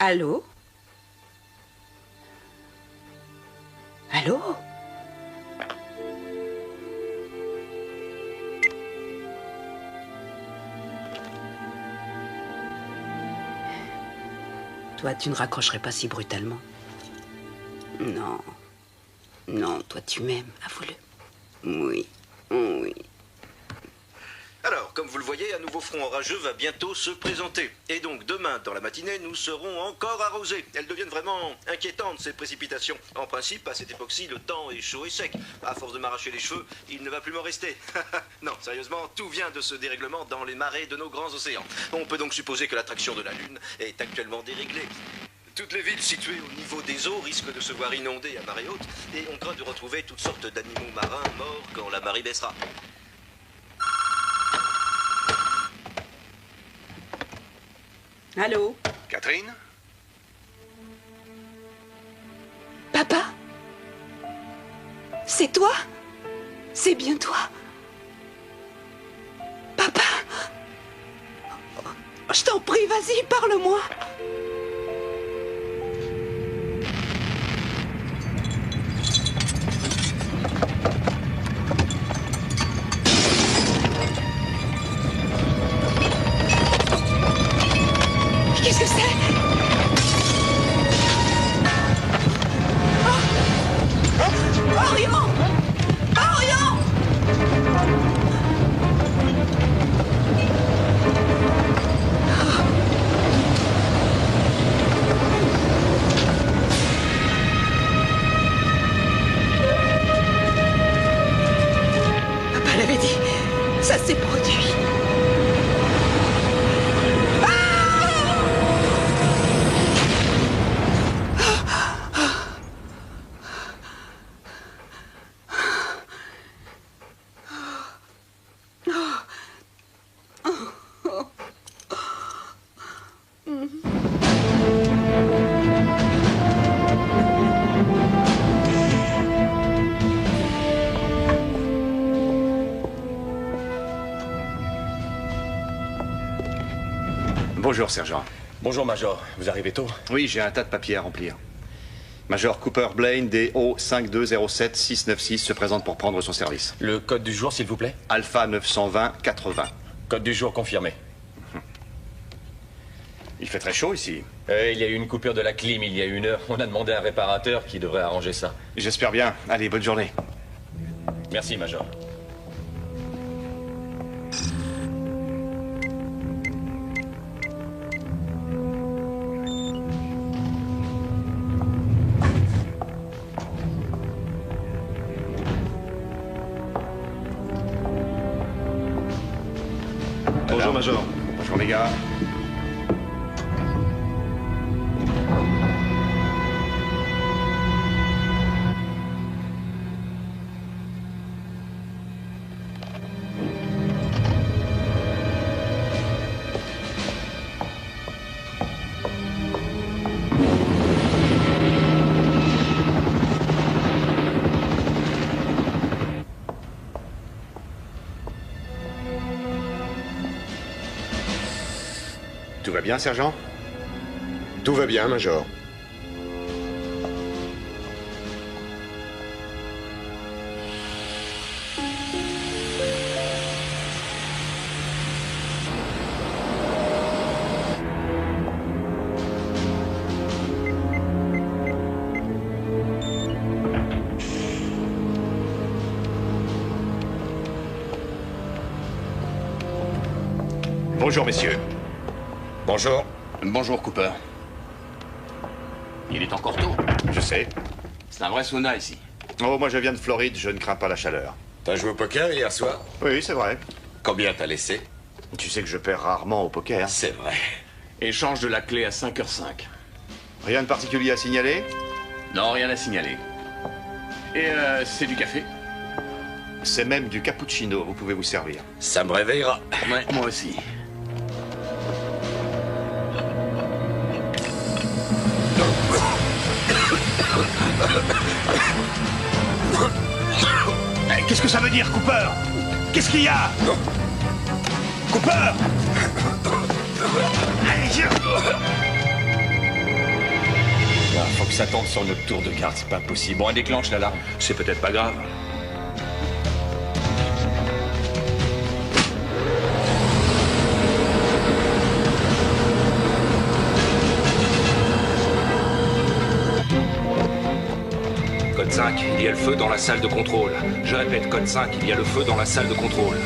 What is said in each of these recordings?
Allô? Allô? Toi, tu ne raccrocherais pas si brutalement. Non. Non, toi, tu m'aimes, avoue-le. Oui. Oui. Alors, comme vous le voyez, un nouveau front orageux va bientôt se présenter. Et donc, demain, dans la matinée, nous serons encore arrosés. Elles deviennent vraiment inquiétantes, ces précipitations. En principe, à cette époque-ci, le temps est chaud et sec. À force de m'arracher les cheveux, il ne va plus m'en rester. Non, sérieusement, tout vient de ce dérèglement dans les marées de nos grands océans. On peut donc supposer que l'attraction de la Lune est actuellement déréglée. Toutes les villes situées au niveau des eaux risquent de se voir inondées à marée haute, et on craint de retrouver toutes sortes d'animaux marins morts quand la marée baissera. Allô? Catherine? Papa? C'est toi? C'est bien toi? Papa? Je t'en prie, vas-y, parle-moi. Qu'est-ce que c'est? Orion! Orion! Papa l'avait dit, ça s'est produit. Bonjour, sergent. Bonjour, Major. Vous arrivez tôt? Oui, j'ai un tas de papiers à remplir. Major Cooper Blaine, DO 5207696, se présente pour prendre son service. Le code du jour, s'il vous plaît? Alpha 920-80. Code du jour confirmé. Il fait très chaud ici. Il y a eu une coupure de la clim il y a 1 heure. On a demandé à un réparateur qui devrait arranger ça. J'espère bien. Allez, bonne journée. Merci, Major. Bonjour, Major. Bonjour, les gars. Tout va bien, sergent? Tout va bien, Major. Bonjour, messieurs. Bonjour. Bonjour, Cooper. Il est encore tôt. Je sais. C'est un vrai sauna ici. Oh, moi, je viens de Floride, je ne crains pas la chaleur. T'as joué au poker hier soir? Oui, c'est vrai. Combien t'as laissé? Tu sais que je perds rarement au poker. C'est vrai. Échange de la clé à 5h05. Rien de particulier à signaler? Non, rien à signaler. Et c'est du café? C'est même du cappuccino, vous pouvez vous servir. Ça me réveillera. Ouais, moi aussi. Qu'est-ce que ça veut dire, Cooper? Qu'est-ce qu'il y a? Cooper! Allez, viens! ça tombe sur notre tour de garde, c'est pas possible. Bon, on déclenche l'alarme. C'est peut-être pas grave. Code 5, il y a le feu dans la salle de contrôle. Je répète, code 5, il y a le feu dans la salle de contrôle.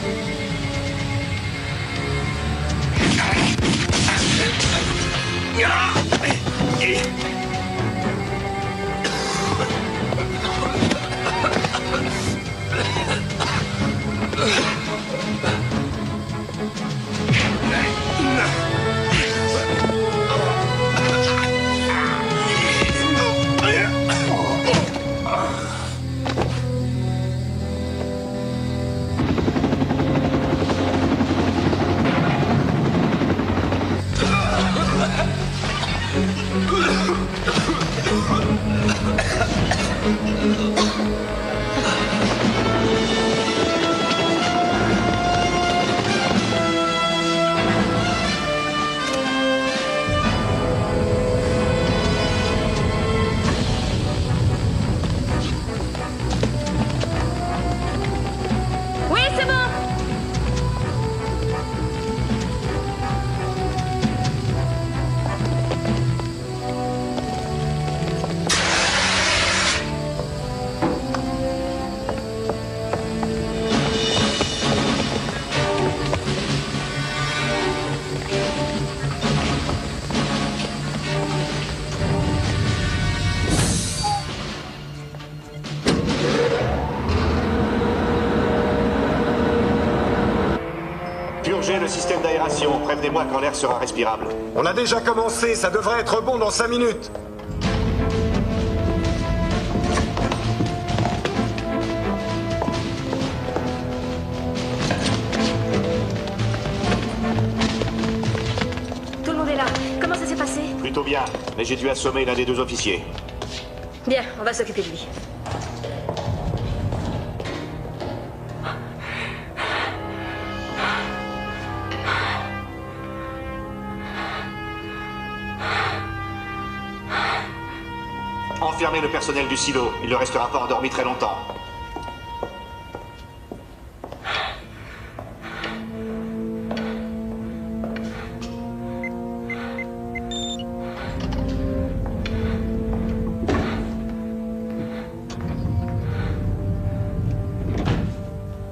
Oui, c'est bon. Purgez le système d'aération. Prévenez-moi quand l'air sera respirable. On a déjà commencé, ça devrait être bon dans 5 minutes. Tout le monde est là. Comment ça s'est passé? Plutôt bien, mais j'ai dû assommer l'un des deux officiers. Bien, on va s'occuper de lui. Enfermez le personnel du silo. Il ne restera pas endormi très longtemps.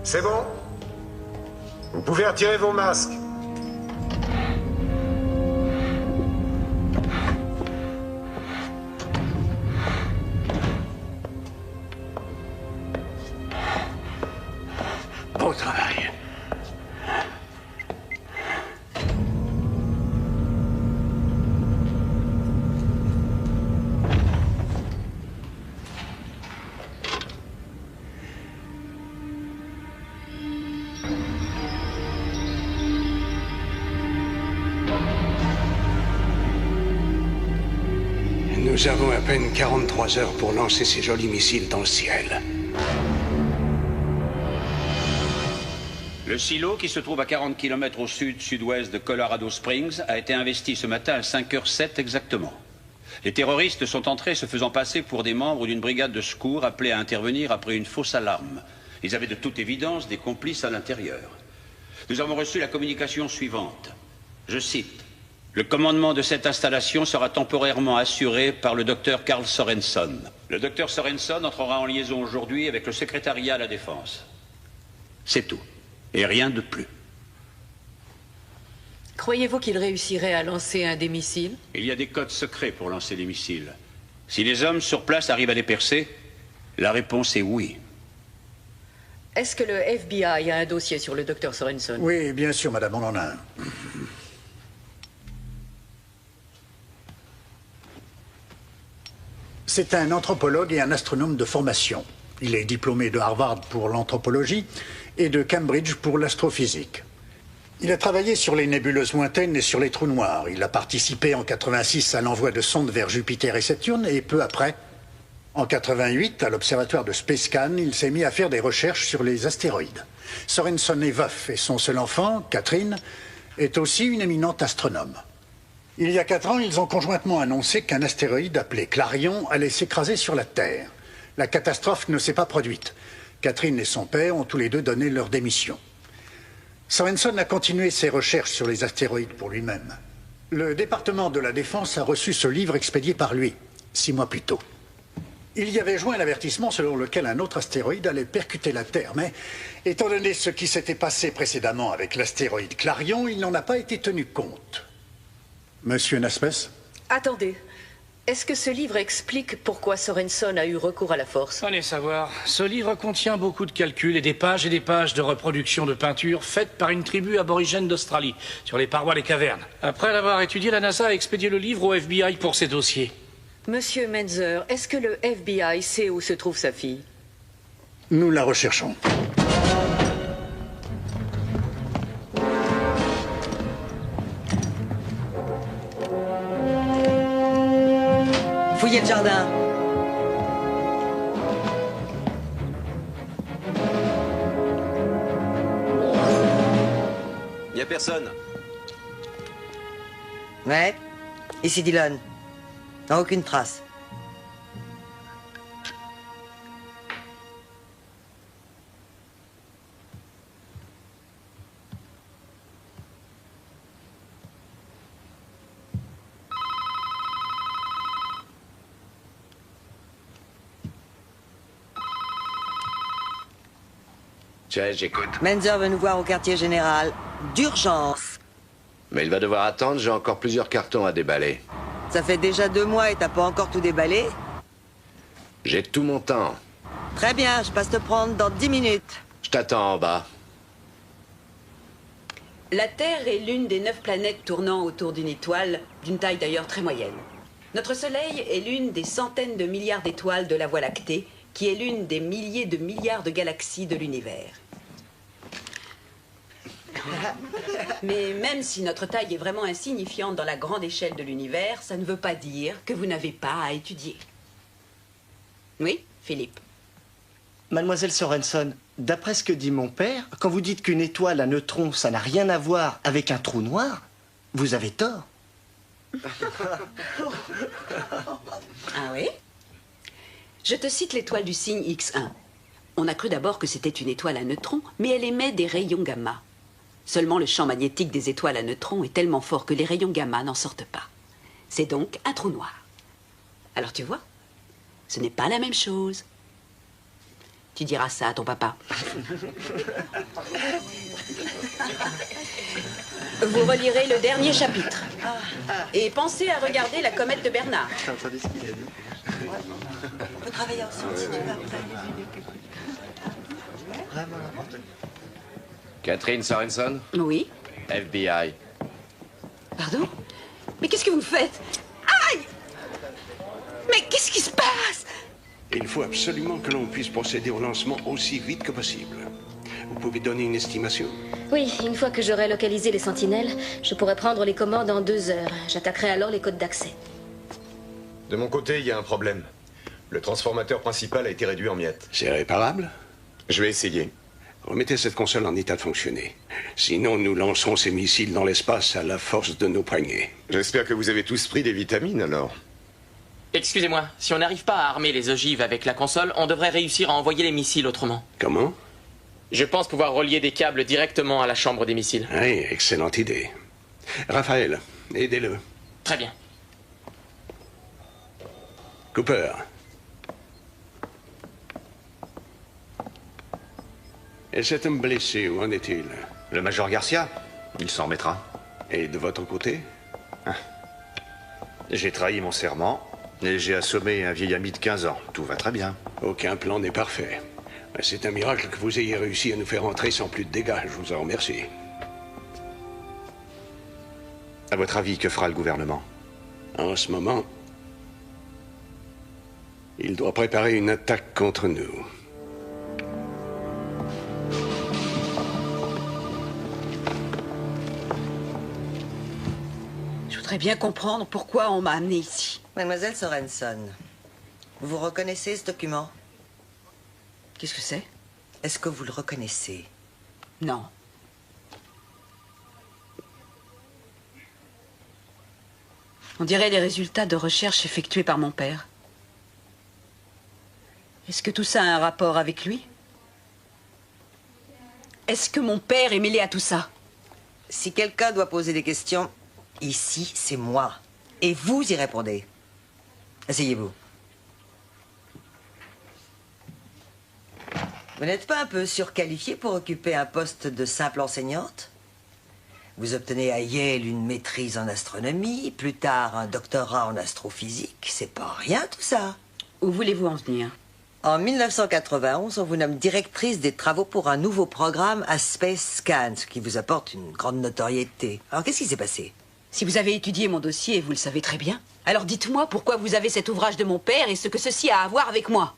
C'est bon? Vous pouvez retirer vos masques. Bon travail. Nous avons à peine 43 heures pour lancer ces jolis missiles dans le ciel. Le silo, qui se trouve à 40 km au sud-sud-ouest de Colorado Springs, a été investi ce matin à 5h07 exactement. Les terroristes sont entrés se faisant passer pour des membres d'une brigade de secours appelés à intervenir après une fausse alarme. Ils avaient de toute évidence des complices à l'intérieur. Nous avons reçu la communication suivante. Je cite. Le commandement de cette installation sera temporairement assuré par le docteur Carl Sorenson. Le docteur Sorenson entrera en liaison aujourd'hui avec le secrétariat à la Défense. C'est tout. Et rien de plus. Croyez-vous qu'il réussirait à lancer un des missiles? Il y a des codes secrets pour lancer les missiles. Si les hommes sur place arrivent à les percer, la réponse est oui. Est-ce que le FBI a un dossier sur le docteur Sorenson? Oui, bien sûr, madame, on en a un. C'est un anthropologue et un astronome de formation. Il est diplômé de Harvard pour l'anthropologie et de Cambridge pour l'astrophysique. Il a travaillé sur les nébuleuses lointaines et sur les trous noirs. Il a participé en 86 à l'envoi de sondes vers Jupiter et Saturne et peu après, en 88, à l'observatoire de Spacecan, il s'est mis à faire des recherches sur les astéroïdes. Sorenson est veuf et son seul enfant, Catherine, est aussi une éminente astronome. Il y a 4 ans, ils ont conjointement annoncé qu'un astéroïde appelé Clarion allait s'écraser sur la Terre. La catastrophe ne s'est pas produite. Catherine et son père ont tous les deux donné leur démission. Sorenson a continué ses recherches sur les astéroïdes pour lui-même. Le département de la Défense a reçu ce livre expédié par lui, 6 mois plus tôt. Il y avait joint l'avertissement selon lequel un autre astéroïde allait percuter la Terre, mais étant donné ce qui s'était passé précédemment avec l'astéroïde Clarion, il n'en a pas été tenu compte. Monsieur Naspers? Attendez. Est-ce que ce livre explique pourquoi Sorenson a eu recours à la force? Allez savoir. Ce livre contient beaucoup de calculs et des pages de reproduction de peintures faites par une tribu aborigène d'Australie, sur les parois des cavernes. Après l'avoir étudié, la NASA a expédié le livre au FBI pour ses dossiers. Monsieur Menzer, est-ce que le FBI sait où se trouve sa fille? Nous la recherchons. Fouillez le jardin. Y a personne. Ouais. Ici Dillon. Aucune trace. Tiens, j'écoute. Menzer veut nous voir au quartier général. D'urgence. Mais il va devoir attendre, j'ai encore plusieurs cartons à déballer. Ça fait déjà 2 mois et t'as pas encore tout déballé? J'ai tout mon temps. Très bien, je passe te prendre dans 10 minutes. Je t'attends en bas. La Terre est l'une des 9 planètes tournant autour d'une étoile, d'une taille d'ailleurs très moyenne. Notre Soleil est l'une des centaines de milliards d'étoiles de la Voie lactée, qui est l'une des milliers de milliards de galaxies de l'univers. Mais même si notre taille est vraiment insignifiante dans la grande échelle de l'univers, ça ne veut pas dire que vous n'avez pas à étudier. Oui, Philippe? Mademoiselle Sorenson, d'après ce que dit mon père, quand vous dites qu'une étoile à neutrons, ça n'a rien à voir avec un trou noir, vous avez tort. Ah oui? Je te cite l'étoile du signe X1. On a cru d'abord que c'était une étoile à neutrons, mais elle émet des rayons gamma. Seulement le champ magnétique des étoiles à neutrons est tellement fort que les rayons gamma n'en sortent pas. C'est donc un trou noir. Alors tu vois, ce n'est pas la même chose. Tu diras ça à ton papa. Vous relirez le dernier chapitre. Et pensez à regarder la comète de Bernard. On peut travailler ensemble si tu veux après. Vraiment n'importe quoi. Catherine Sorenson? Oui. FBI. Pardon? Mais qu'est-ce que vous faites? Aïe! Mais qu'est-ce qui se passe? Il faut absolument que l'on puisse procéder au lancement aussi vite que possible. Vous pouvez donner une estimation? Oui, une fois que j'aurai localisé les sentinelles, je pourrai prendre les commandes en 2 heures. J'attaquerai alors les codes d'accès. De mon côté, il y a un problème. Le transformateur principal a été réduit en miettes. C'est réparable? Je vais essayer. Remettez cette console en état de fonctionner. Sinon, nous lancerons ces missiles dans l'espace à la force de nos poignets. J'espère que vous avez tous pris des vitamines, alors. Excusez-moi, si on n'arrive pas à armer les ogives avec la console, on devrait réussir à envoyer les missiles autrement. Comment? Je pense pouvoir relier des câbles directement à la chambre des missiles. Oui, excellente idée. Raphaël, aidez-le. Très bien. Cooper. Et cet homme blessé, où en est-il? Le major Garcia, il s'en remettra. Et de votre côté? J'ai trahi mon serment et j'ai assommé un vieil ami de 15 ans. Tout va très bien. Aucun plan n'est parfait. C'est un miracle que vous ayez réussi à nous faire entrer sans plus de dégâts. Je vous en remercie. À votre avis, que fera le gouvernement? En ce moment, il doit préparer une attaque contre nous. Je voudrais bien comprendre pourquoi on m'a amené ici. Mademoiselle Sorenson, vous reconnaissez ce document? Qu'est-ce que c'est? Est-ce que vous le reconnaissez? Non. On dirait les résultats de recherche effectués par mon père. Est-ce que tout ça a un rapport avec lui? Est-ce que mon père est mêlé à tout ça? Si quelqu'un doit poser des questions, ici, c'est moi. Et vous y répondez. Asseyez-vous. Vous n'êtes pas un peu surqualifiée pour occuper un poste de simple enseignante? Vous obtenez à Yale une maîtrise en astronomie, plus tard un doctorat en astrophysique. C'est pas rien tout ça. Où voulez-vous en venir? En 1991, on vous nomme directrice des travaux pour un nouveau programme à Space Scan, ce qui vous apporte une grande notoriété. Alors qu'est-ce qui s'est passé? Si vous avez étudié mon dossier, vous le savez très bien. Alors dites-moi pourquoi vous avez cet ouvrage de mon père et ce que ceci a à voir avec moi.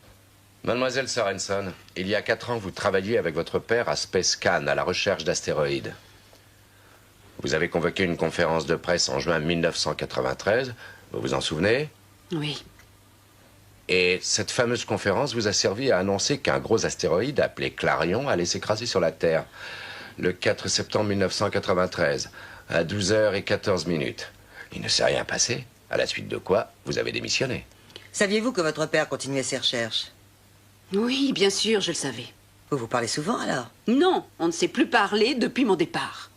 Mademoiselle Sorenson, il y a 4 ans, vous travailliez avec votre père à Space Scan, à la recherche d'astéroïdes. Vous avez convoqué une conférence de presse en juin 1993, vous vous en souvenez? Oui. Et cette fameuse conférence vous a servi à annoncer qu'un gros astéroïde appelé Clarion allait s'écraser sur la Terre le 4 septembre 1993, à 12h14. Il ne s'est rien passé, à la suite de quoi vous avez démissionné. Saviez-vous que votre père continuait ses recherches? Oui, bien sûr, je le savais. Vous vous parlez souvent alors? Non, on ne s'est plus parlé depuis mon départ.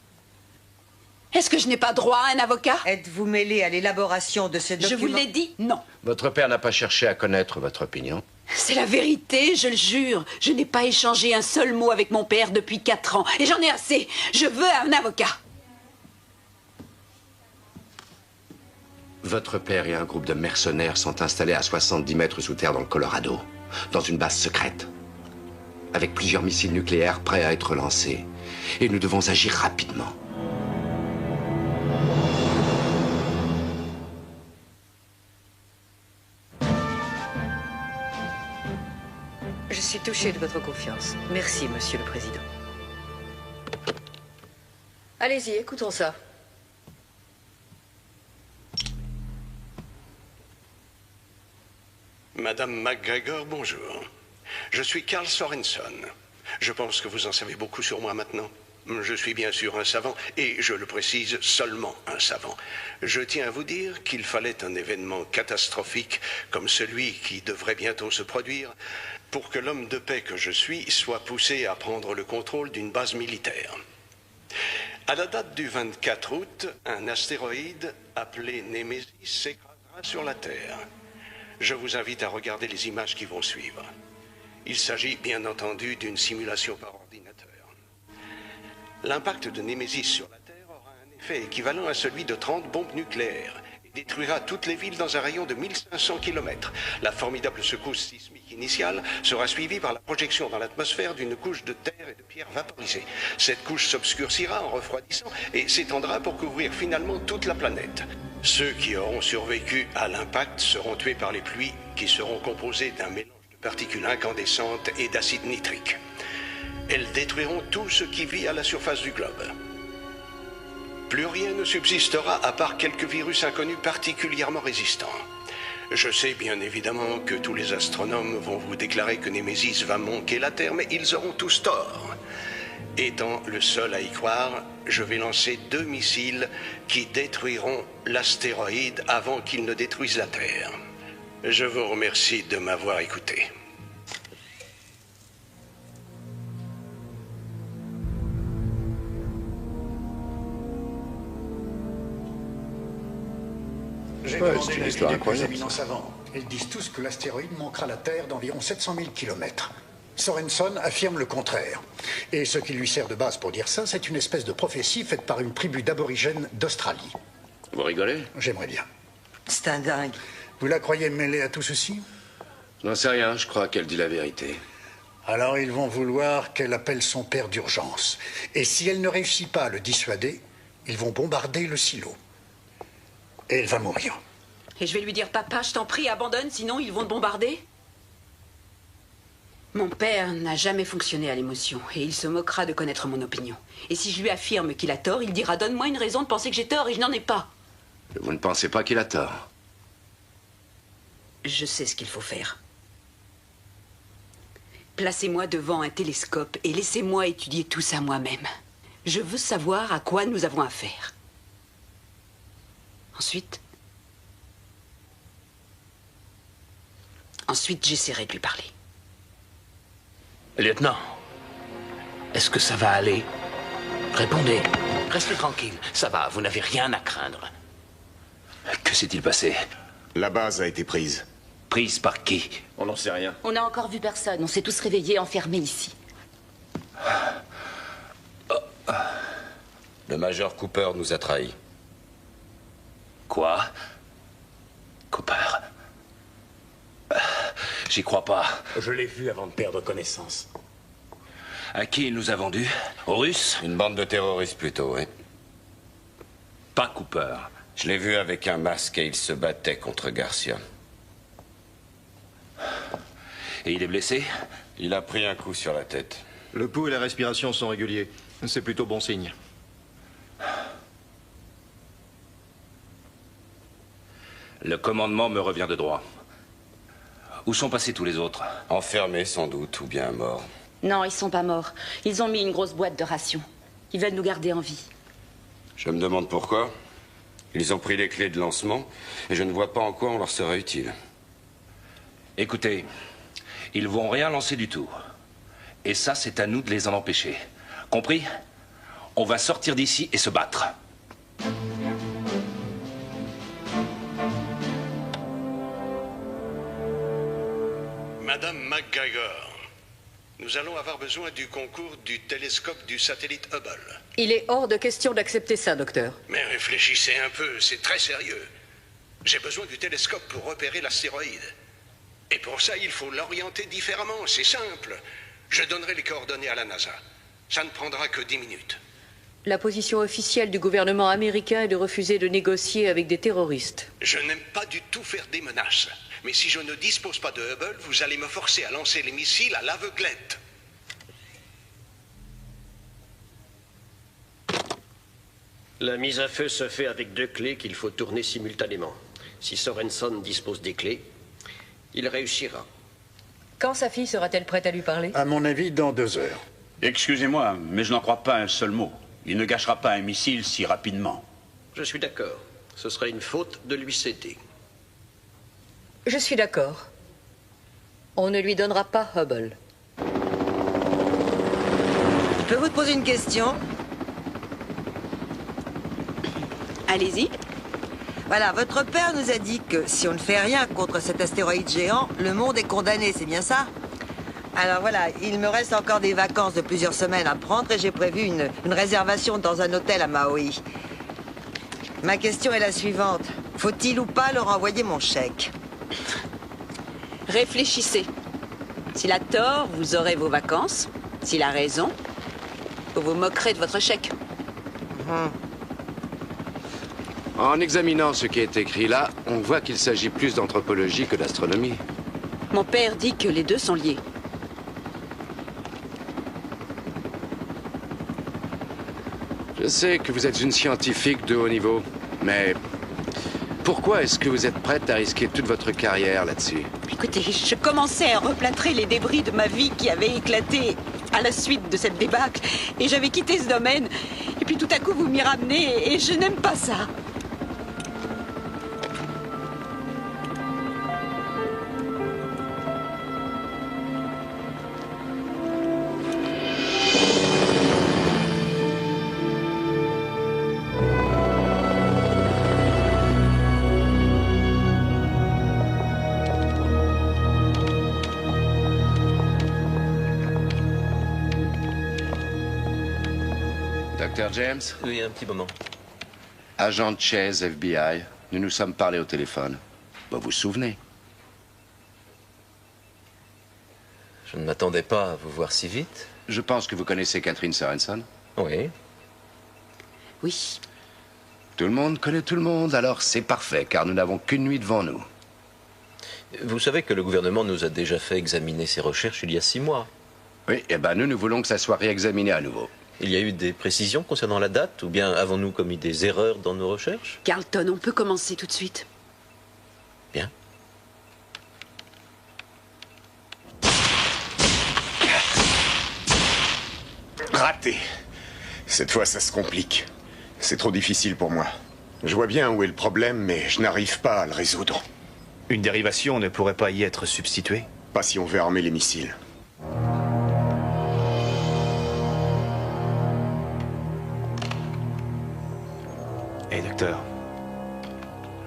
Est-ce que je n'ai pas droit à un avocat? Êtes-vous mêlé à l'élaboration de ce document? Je vous l'ai dit, non. Votre père n'a pas cherché à connaître votre opinion? C'est la vérité, je le jure. Je n'ai pas échangé un seul mot avec mon père depuis 4 ans. Et j'en ai assez. Je veux un avocat. Votre père et un groupe de mercenaires sont installés à 70 mètres sous terre dans le Colorado, dans une base secrète, avec plusieurs missiles nucléaires prêts à être lancés. Et nous devons agir rapidement. Je suis touchée de votre confiance. Merci, Monsieur le Président. Allez-y, écoutons ça. Madame McGregor, bonjour. Je suis Carl Sorenson. Je pense que vous en savez beaucoup sur moi maintenant. Je suis bien sûr un savant, et je le précise, seulement un savant. Je tiens à vous dire qu'il fallait un événement catastrophique comme celui qui devrait bientôt se produire pour que l'homme de paix que je suis soit poussé à prendre le contrôle d'une base militaire. À la date du 24 août, un astéroïde appelé Némésis s'écrasera sur la Terre. Je vous invite à regarder les images qui vont suivre. Il s'agit bien entendu d'une simulation par ordinateur. L'impact de Némésis sur la Terre aura un effet équivalent à celui de 30 bombes nucléaires et détruira toutes les villes dans un rayon de 1500 km. La formidable secousse sismique initiale sera suivie par la projection dans l'atmosphère d'une couche de terre et de pierres vaporisées. Cette couche s'obscurcira en refroidissant et s'étendra pour couvrir finalement toute la planète. Ceux qui auront survécu à l'impact seront tués par les pluies qui seront composées d'un mélange de particules incandescentes et d'acide nitrique. Elles détruiront tout ce qui vit à la surface du globe. Plus rien ne subsistera à part quelques virus inconnus particulièrement résistants. Je sais bien évidemment que tous les astronomes vont vous déclarer que Némésis va manquer la Terre, mais ils auront tous tort. Étant le seul à y croire, je vais lancer 2 missiles qui détruiront l'astéroïde avant qu'il ne détruise la Terre. Je vous remercie de m'avoir écouté. J'ai demandé l'avis des plus éminents savants. Ils disent tous que l'astéroïde manquera la Terre d'environ 700 000 km. Sorenson affirme le contraire. Et ce qui lui sert de base pour dire ça, c'est une espèce de prophétie faite par une tribu d'aborigènes d'Australie. Vous rigolez? J'aimerais bien. C'est un dingue. Vous la croyez mêlée à tout ceci? Je n'en sais rien, je crois qu'elle dit la vérité. Alors ils vont vouloir qu'elle appelle son père d'urgence. Et si elle ne réussit pas à le dissuader, ils vont bombarder le silo. Et elle va mourir. Et je vais lui dire, papa, je t'en prie, abandonne, sinon ils vont te bombarder. Mon père n'a jamais fonctionné à l'émotion, et il se moquera de connaître mon opinion. Et si je lui affirme qu'il a tort, il dira, donne-moi une raison de penser que j'ai tort, et je n'en ai pas. Vous ne pensez pas qu'il a tort? Je sais ce qu'il faut faire. Placez-moi devant un télescope et laissez-moi étudier tout ça moi-même. Je veux savoir à quoi nous avons affaire. Ensuite, Ensuite, j'essaierai de lui parler. Lieutenant, est-ce que ça va aller? Répondez. Restez tranquille. Ça va, vous n'avez rien à craindre. Que s'est-il passé? La base a été prise. Prise par qui? On n'en sait rien. On n'a encore vu personne. On s'est tous réveillés, enfermés ici. Le major Cooper nous a trahis. Quoi? Cooper? J'y crois pas. Je l'ai vu avant de perdre connaissance. À qui il nous a vendus? Aux Russes? Une bande de terroristes plutôt, oui. Pas Cooper. Je l'ai vu avec un masque et il se battait contre Garcia. Et il est blessé? Il a pris un coup sur la tête. Le pouls et la respiration sont réguliers. C'est plutôt bon signe. Le commandement me revient de droit. Où sont passés tous les autres? Enfermés sans doute, ou bien morts. Non, ils sont pas morts. Ils ont mis une grosse boîte de rations. Ils veulent nous garder en vie. Je me demande pourquoi. Ils ont pris les clés de lancement et je ne vois pas en quoi on leur serait utile. Écoutez, ils vont rien lancer du tout. Et ça, c'est à nous de les en empêcher. Compris? On va sortir d'ici et se battre. Madame McGregor, nous allons avoir besoin du concours du télescope du satellite Hubble. Il est hors de question d'accepter ça, docteur. Mais réfléchissez un peu, c'est très sérieux. J'ai besoin du télescope pour repérer l'astéroïde. Et pour ça, il faut l'orienter différemment, c'est simple. Je donnerai les coordonnées à la NASA. Ça ne prendra que 10 minutes. La position officielle du gouvernement américain est de refuser de négocier avec des terroristes. Je n'aime pas du tout faire des menaces. Mais si je ne dispose pas de Hubble, vous allez me forcer à lancer les missiles à l'aveuglette. La mise à feu se fait avec 2 clés qu'il faut tourner simultanément. Si Sorenson dispose des clés, il réussira. Quand sa fille sera-t-elle prête à lui parler? À mon avis, dans 2 heures. Excusez-moi, mais je n'en crois pas un seul mot. Il ne gâchera pas un missile si rapidement. Je suis d'accord. Ce serait une faute de lui céder. Je suis d'accord. On ne lui donnera pas Hubble. Je peux vous poser une question? Allez-y. Voilà, votre père nous a dit que si on ne fait rien contre cet astéroïde géant, le monde est condamné, c'est bien ça? Alors voilà, il me reste encore des vacances de plusieurs semaines à prendre et j'ai prévu une réservation dans un hôtel à Maui. Ma question est la suivante. Faut-il ou pas leur envoyer mon chèque? Réfléchissez. S'il a tort, vous aurez vos vacances. S'il a raison, vous vous moquerez de votre chèque. En examinant ce qui est écrit là, on voit qu'il s'agit plus d'anthropologie que d'astronomie. Mon père dit que les deux sont liés. Je sais que vous êtes une scientifique de haut niveau, mais pourquoi est-ce que vous êtes prête à risquer toute votre carrière là-dessus? Écoutez, je commençais à replâtrer les débris de ma vie qui avaient éclaté à la suite de cette débâcle. Et j'avais quitté ce domaine. Et puis tout à coup, vous m'y ramenez et je n'aime pas ça. Dr. James? Oui, un petit moment. Agent Chase, FBI. Nous nous sommes parlé au téléphone. Vous vous souvenez? Je ne m'attendais pas à vous voir si vite. Je pense que vous connaissez Catherine Sorenson. Oui. Oui. Tout le monde connaît tout le monde, alors c'est parfait, car nous n'avons qu'une nuit devant nous. Vous savez que le gouvernement nous a déjà fait examiner ses recherches il y a 6 mois. Oui, eh ben nous voulons que ça soit réexaminé à nouveau. Il y a eu des précisions concernant la date, ou bien avons-nous commis des erreurs dans nos recherches? Carlton, on peut commencer tout de suite. Bien. Raté. Cette fois, ça se complique. C'est trop difficile pour moi. Je vois bien où est le problème, mais je n'arrive pas à le résoudre. Une dérivation ne pourrait pas y être substituée? Pas si on veut armer les missiles. Hé, docteur.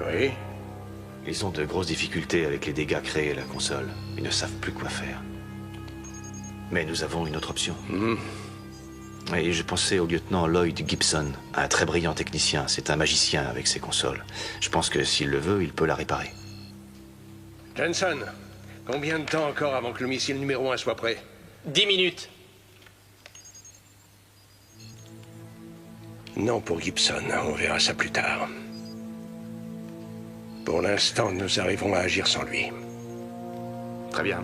Oui? Ils ont de grosses difficultés avec les dégâts créés à la console. Ils ne savent plus quoi faire. Mais nous avons une autre option. Et je pensais au lieutenant Lloyd Gibson, un très brillant technicien. C'est un magicien avec ses consoles. Je pense que s'il le veut, il peut la réparer. Jensen, combien de temps encore avant que le missile numéro 1 soit prêt? 10 minutes. Non pour Gibson, on verra ça plus tard. Pour l'instant, nous arriverons à agir sans lui. Très bien.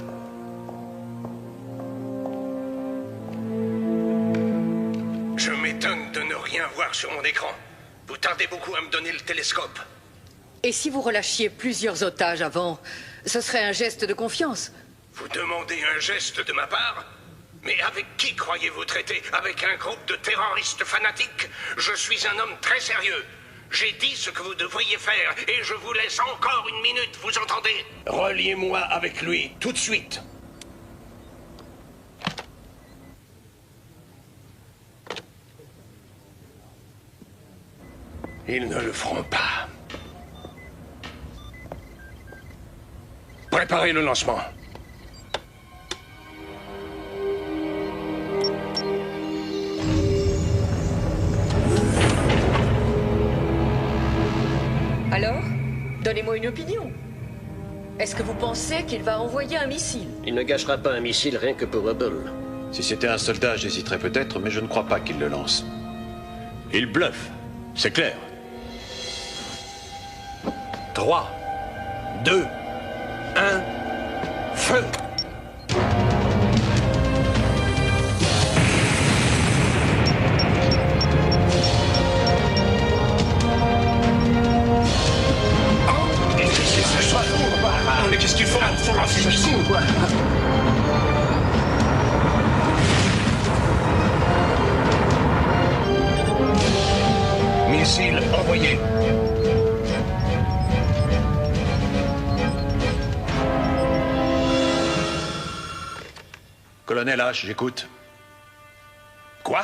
Je m'étonne de ne rien voir sur mon écran. Vous tardez beaucoup à me donner le télescope. Et si vous relâchiez plusieurs otages avant, ce serait un geste de confiance. Vous demandez un geste de ma part? Mais avec qui croyez-vous traiter? Avec un groupe de terroristes fanatiques? Je suis un homme très sérieux. J'ai dit ce que vous devriez faire et je vous laisse encore une minute, vous entendez? Reliez-moi avec lui, tout de suite. Ils ne le feront pas. Préparez le lancement. Alors, donnez-moi une opinion. Est-ce que vous pensez qu'il va envoyer un missile? Il ne gâchera pas un missile rien que pour Hubble. Si c'était un soldat, j'hésiterais peut-être, mais je ne crois pas qu'il le lance. Il bluffe, c'est clair. 3, 2, 1, feu! Mais qu'est-ce qu'ils font? Faut lancer ce missile ou quoi? Missile envoyé. Colonel H, j'écoute. Quoi?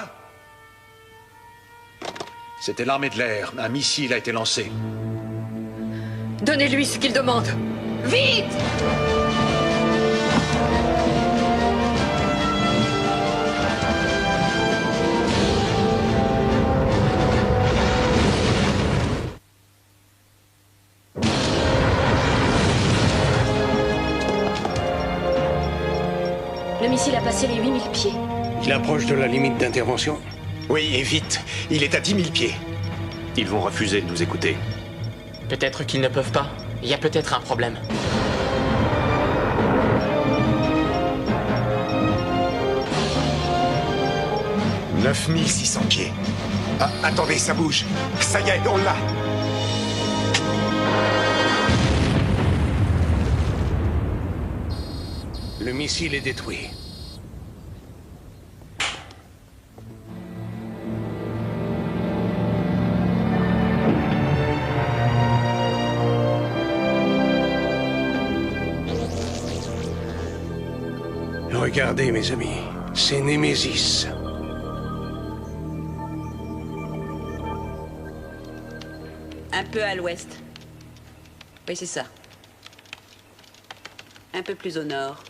C'était l'armée de l'air. Un missile a été lancé. Donnez-lui ce qu'il demande. Vite! Le missile a passé les 8000 pieds. Il approche de la limite d'intervention? Oui, et vite. Il est à 10 000 pieds. Ils vont refuser de nous écouter. Peut-être qu'ils ne peuvent pas. Il y a peut-être un problème. « 9600 pieds. Ah, attendez, ça bouge. Ça y est, on l'a. Le missile est détruit. Regardez, mes amis, c'est Némésis. Un peu à l'ouest. Oui, c'est ça. Un peu plus au nord.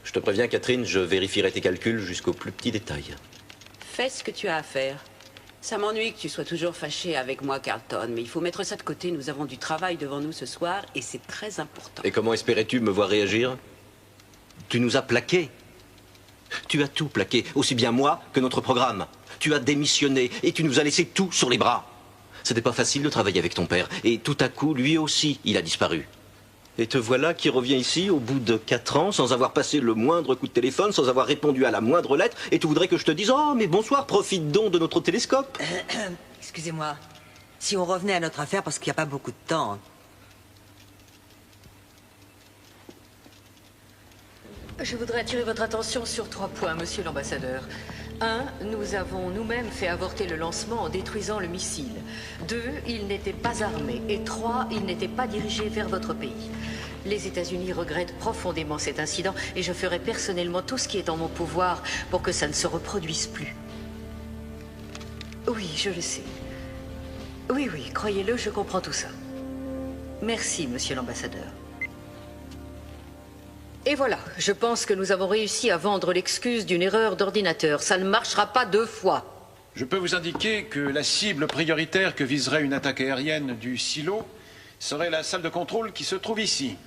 Je te préviens, Catherine, je vérifierai tes calculs jusqu'au plus petit détail. Fais ce que tu as à faire. Ça m'ennuie que tu sois toujours fâché avec moi, Carlton, mais il faut mettre ça de côté. Nous avons du travail devant nous ce soir et c'est très important. Et comment espérais-tu me voir réagir? Tu nous as plaqués. Tu as tout plaqué, aussi bien moi que notre programme. Tu as démissionné et tu nous as laissé tout sur les bras. C'était pas facile de travailler avec ton père. Et tout à coup, lui aussi, il a disparu. Et te voilà qui revient ici au bout de 4 ans, sans avoir passé le moindre coup de téléphone, sans avoir répondu à la moindre lettre, et tu voudrais que je te dise « Oh, mais bonsoir, profite donc de notre télescope !» Excusez-moi. Si on revenait à notre affaire, parce qu'il n'y a pas beaucoup de temps. Je voudrais attirer votre attention sur 3 points, monsieur l'ambassadeur. 1. Nous avons nous-mêmes fait avorter le lancement en détruisant le missile. 2. Il n'était pas armé. Et 3. Il n'était pas dirigé vers votre pays. Les États-Unis regrettent profondément cet incident et je ferai personnellement tout ce qui est en mon pouvoir pour que ça ne se reproduise plus. Oui, je le sais. Oui, croyez-le, je comprends tout ça. Merci, monsieur l'ambassadeur. Et voilà, je pense que nous avons réussi à vendre l'excuse d'une erreur d'ordinateur. Ça ne marchera pas 2 fois. Je peux vous indiquer que la cible prioritaire que viserait une attaque aérienne du silo serait la salle de contrôle qui se trouve ici.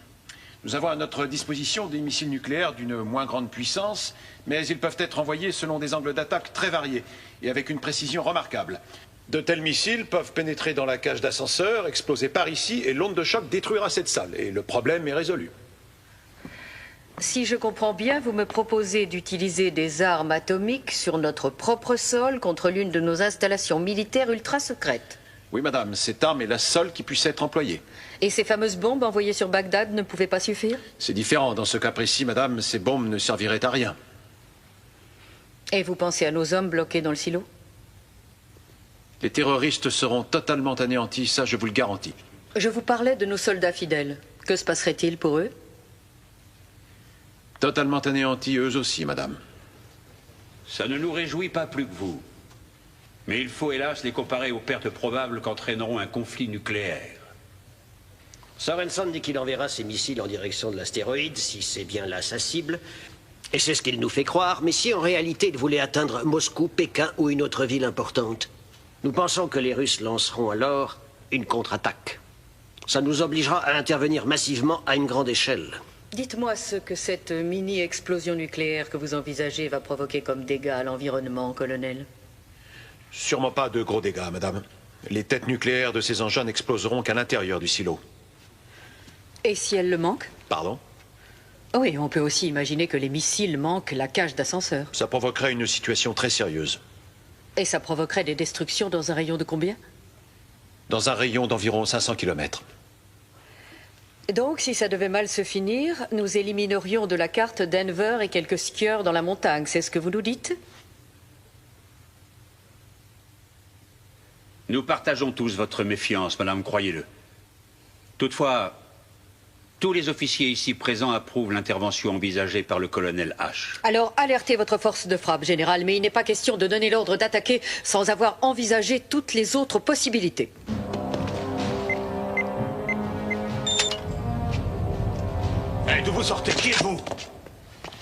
Nous avons à notre disposition des missiles nucléaires d'une moins grande puissance, mais ils peuvent être envoyés selon des angles d'attaque très variés et avec une précision remarquable. De tels missiles peuvent pénétrer dans la cage d'ascenseur, exploser par ici, et l'onde de choc détruira cette salle. Et le problème est résolu. Si je comprends bien, vous me proposez d'utiliser des armes atomiques sur notre propre sol contre l'une de nos installations militaires ultra secrètes. Oui, madame, cette arme est la seule qui puisse être employée. Et ces fameuses bombes envoyées sur Bagdad ne pouvaient pas suffire? C'est différent. Dans ce cas précis, madame, ces bombes ne serviraient à rien. Et vous pensez à nos hommes bloqués dans le silo? Les terroristes seront totalement anéantis, ça je vous le garantis. Je vous parlais de nos soldats fidèles. Que se passerait-il pour eux? Totalement anéantis, eux aussi, madame. Ça ne nous réjouit pas plus que vous. Mais il faut hélas les comparer aux pertes probables qu'entraîneront un conflit nucléaire. Sorensen dit qu'il enverra ses missiles en direction de l'astéroïde, si c'est bien là sa cible. Et c'est ce qu'il nous fait croire, mais si en réalité il voulait atteindre Moscou, Pékin ou une autre ville importante, nous pensons que les Russes lanceront alors une contre-attaque. Ça nous obligera à intervenir massivement à une grande échelle. Dites-moi ce que cette mini-explosion nucléaire que vous envisagez va provoquer comme dégâts à l'environnement, colonel. Sûrement pas de gros dégâts, madame. Les têtes nucléaires de ces engins n'exploseront qu'à l'intérieur du silo. Et si elles le manquent? Pardon? Oui, on peut aussi imaginer que les missiles manquent la cage d'ascenseur. Ça provoquerait une situation très sérieuse. Et ça provoquerait des destructions dans un rayon de combien? Dans un rayon d'environ 500 km. Donc, si ça devait mal se finir, nous éliminerions de la carte Denver et quelques skieurs dans la montagne, c'est ce que vous nous dites? Nous partageons tous votre méfiance, madame, croyez-le. Toutefois, tous les officiers ici présents approuvent l'intervention envisagée par le colonel H. Alors, alertez votre force de frappe, général, mais il n'est pas question de donner l'ordre d'attaquer sans avoir envisagé toutes les autres possibilités. Hey, d'où vous sortez? Qui êtes-vous?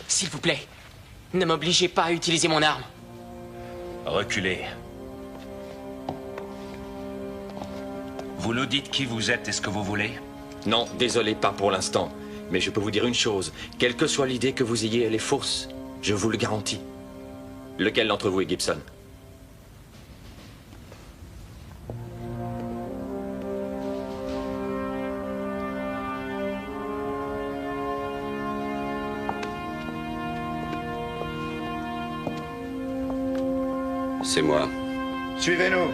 S'il vous plaît, ne m'obligez pas à utiliser mon arme. Reculez. Vous nous dites qui vous êtes et ce que vous voulez? Non, désolé, pas pour l'instant. Mais je peux vous dire une chose. Quelle que soit l'idée que vous ayez, elle est fausse. Je vous le garantis. Lequel d'entre vous est Gibson? C'est moi. Suivez-nous.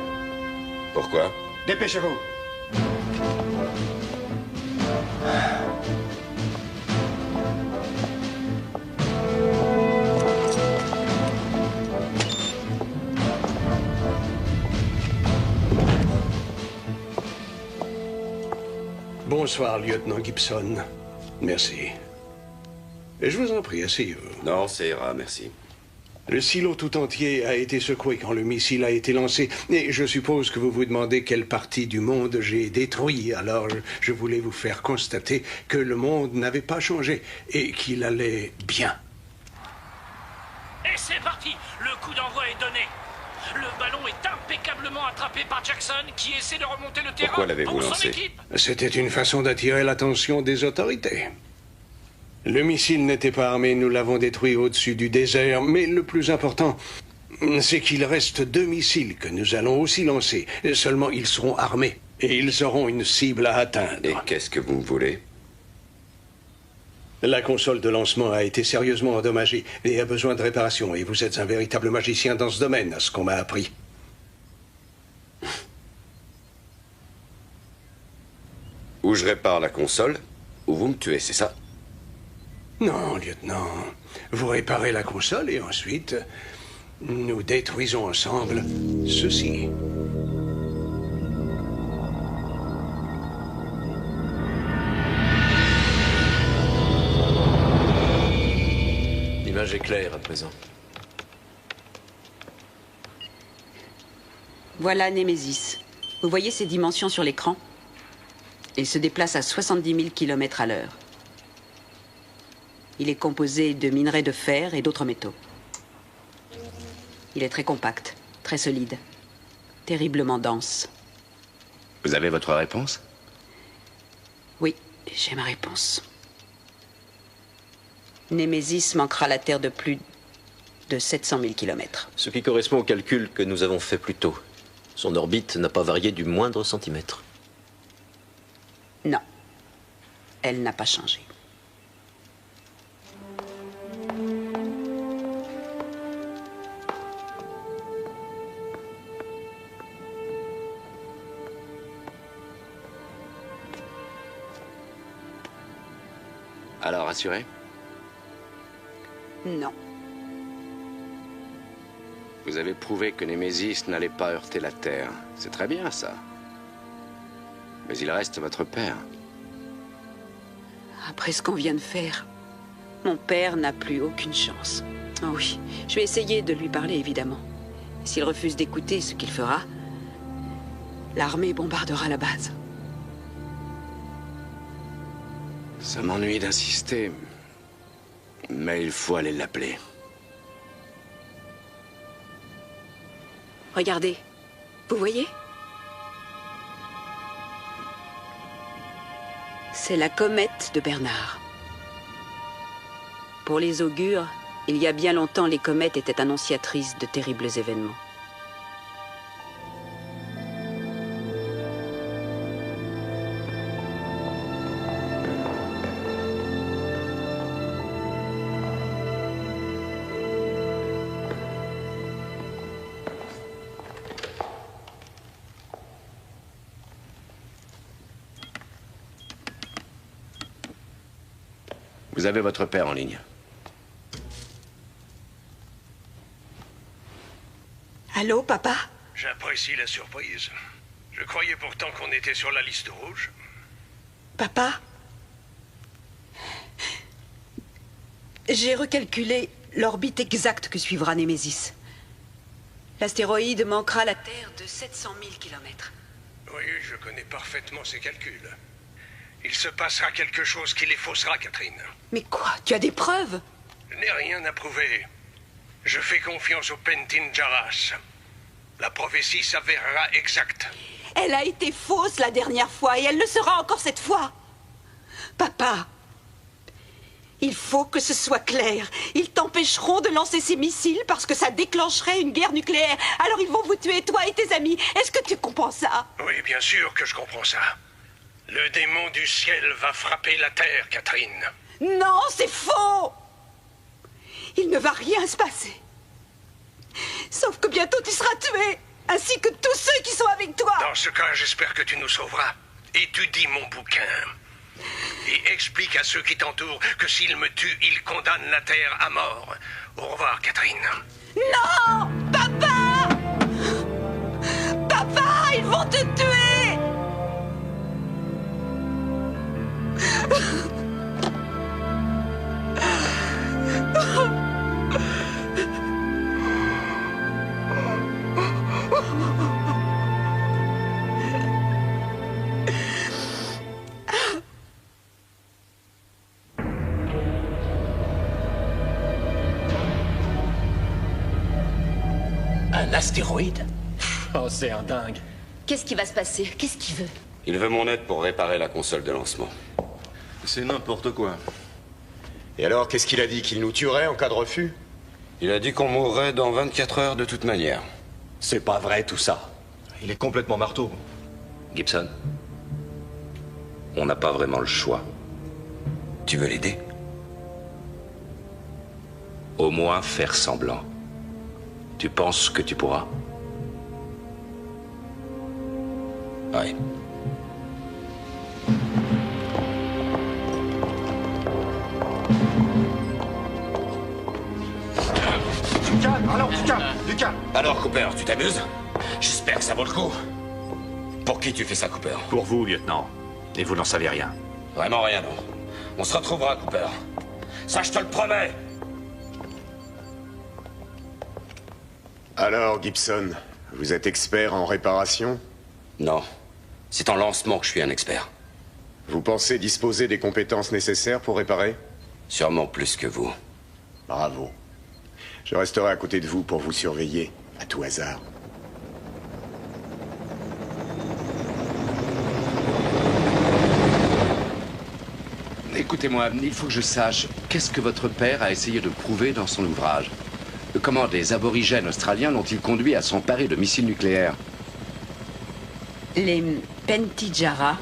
Pourquoi? Dépêchez-vous. Bonsoir, lieutenant Gibson. Merci. Et je vous en prie, asseyez-vous. Non, ça ira, merci. Le silo tout entier a été secoué quand le missile a été lancé. Et je suppose que vous vous demandez quelle partie du monde j'ai détruit. Alors, je voulais vous faire constater que le monde n'avait pas changé et qu'il allait bien. Et c'est parti! Le coup d'envoi est donné. Le ballon est impeccablement attrapé par Jackson qui essaie de remonter le terrain. Pourquoi l'avez-vous pour son lancé? équipe. C'était une façon d'attirer l'attention des autorités. Le missile n'était pas armé, nous l'avons détruit au-dessus du désert, mais le plus important, c'est qu'il reste 2 missiles que nous allons aussi lancer. Seulement, ils seront armés et ils auront une cible à atteindre. Et qu'est-ce que vous me voulez? La console de lancement a été sérieusement endommagée et a besoin de réparation, et vous êtes un véritable magicien dans ce domaine, à ce qu'on m'a appris. Ou je répare la console, ou vous me tuez, c'est ça? Non, lieutenant. Vous réparez la console et ensuite, Nous détruisons ensemble ceci. L'image est claire à présent. Voilà Némésis. Vous voyez ses dimensions sur l'écran? Il se déplace à 70 000 km à l'heure. Il est composé de minerais de fer et d'autres métaux. Il est très compact, très solide, terriblement dense. Vous avez votre réponse? Oui, j'ai ma réponse. Némésis manquera la Terre de plus de 700 000 km. Ce qui correspond au calcul que nous avons fait plus tôt. Son orbite n'a pas varié du moindre centimètre. Non, elle n'a pas changé. Alors, assuré? Non. Vous avez prouvé que Némésis n'allait pas heurter la Terre. C'est très bien, ça. Mais il reste votre père. Après ce qu'on vient de faire, mon père n'a plus aucune chance. Oh oui, je vais essayer de lui parler, évidemment. S'il refuse d'écouter ce qu'il fera, l'armée bombardera la base. Ça m'ennuie d'insister, mais il faut aller l'appeler. Regardez, vous voyez? C'est la comète de Bernard. Pour les augures, il y a bien longtemps, les comètes étaient annonciatrices de terribles événements. Vous avez votre père en ligne. Allô, papa? J'apprécie la surprise. Je croyais pourtant qu'on était sur la liste rouge. Papa? J'ai recalculé l'orbite exacte que suivra Némésis. L'astéroïde manquera la Terre de 700 000 km. Oui, je connais parfaitement ces calculs. Il se passera quelque chose qui les faussera, Catherine. Mais quoi? Tu as des preuves? Je n'ai rien à prouver. Je fais confiance au Pentin Jarras. La prophétie s'avérera exacte. Elle a été fausse la dernière fois et elle le sera encore cette fois. Papa, il faut que ce soit clair. Ils t'empêcheront de lancer ces missiles parce que ça déclencherait une guerre nucléaire. Alors ils vont vous tuer, toi et tes amis. Est-ce que tu comprends ça? Oui, bien sûr que je comprends ça. Le démon du ciel va frapper la terre, Catherine. Non, c'est faux! Il ne va rien se passer. Sauf que bientôt tu seras tué, ainsi que tous ceux qui sont avec toi. Dans ce cas, j'espère que tu nous sauveras. Étudie mon bouquin. Et explique à ceux qui t'entourent que s'ils me tuent, ils condamnent la terre à mort. Au revoir, Catherine. Non! Papa! Papa, ils vont te tuer! Un astéroïde? Oh, c'est un dingue. Qu'est-ce qui va se passer? Qu'est-ce qu'il veut? Il veut mon aide pour réparer la console de lancement. C'est n'importe quoi. Et alors, qu'est-ce qu'il a dit? Qu'il nous tuerait en cas de refus? Il a dit qu'on mourrait dans 24 heures de toute manière. C'est pas vrai tout ça. Il est complètement marteau. Gibson, on n'a pas vraiment le choix. Tu veux l'aider? Au moins faire semblant. Tu penses que tu pourras? Ouais. Calme, ralenti. Lucas! Alors, Cooper, tu t'amuses? J'espère que ça vaut le coup. Pour qui tu fais ça, Cooper? Pour vous, lieutenant. Et vous n'en savez rien. Vraiment rien, non. On se retrouvera, Cooper. Ça, je te le promets. Alors, Gibson, vous êtes expert en réparation? Non. C'est en lancement que je suis un expert. Vous pensez disposer des compétences nécessaires pour réparer? Sûrement plus que vous. Bravo. Je resterai à côté de vous pour vous surveiller, à tout hasard. Écoutez-moi, il faut que je sache, qu'est-ce que votre père a essayé de prouver dans son ouvrage? Comment des aborigènes australiens l'ont-ils conduit à s'emparer de missiles nucléaires? Les Pentijara,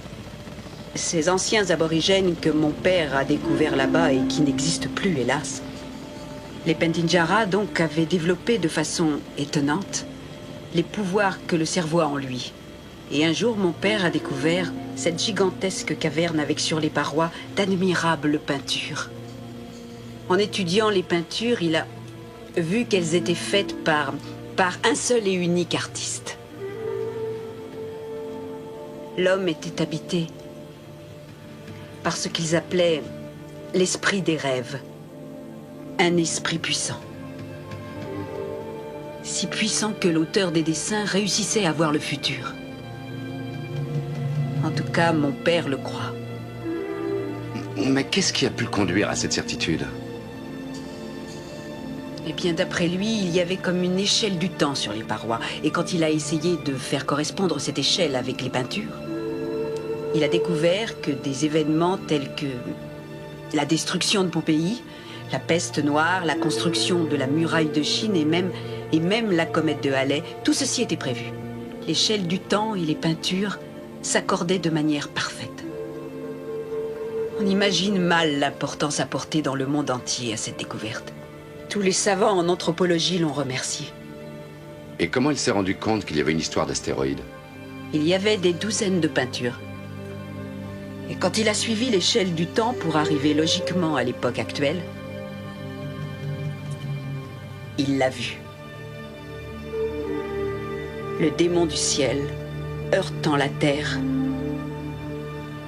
ces anciens aborigènes que mon père a découverts là-bas et qui n'existent plus, hélas. Les Pentijara, donc, avaient développé de façon étonnante les pouvoirs que le cerveau a en lui. Et un jour, mon père a découvert cette gigantesque caverne avec sur les parois d'admirables peintures. En étudiant les peintures, il a vu qu'elles étaient faites par un seul et unique artiste. L'homme était habité par ce qu'ils appelaient l'esprit des rêves, un esprit puissant. Si puissant que l'auteur des dessins réussissait à voir le futur. En tout cas, mon père le croit. Mais qu'est-ce qui a pu le conduire à cette certitude? Eh bien, d'après lui, il y avait comme une échelle du temps sur les parois. Et quand il a essayé de faire correspondre cette échelle avec les peintures, il a découvert que des événements tels que la destruction de Pompéi, la peste noire, la construction de la muraille de Chine et même la comète de Halley, tout ceci était prévu. L'échelle du temps et les peintures s'accordaient de manière parfaite. On imagine mal l'importance apportée dans le monde entier à cette découverte. Tous les savants en anthropologie l'ont remercié. Et comment il s'est rendu compte qu'il y avait une histoire d'astéroïdes? Il y avait des douzaines de peintures. Et quand il a suivi l'échelle du temps pour arriver logiquement à l'époque actuelle, il l'a vu. Le démon du ciel heurtant la terre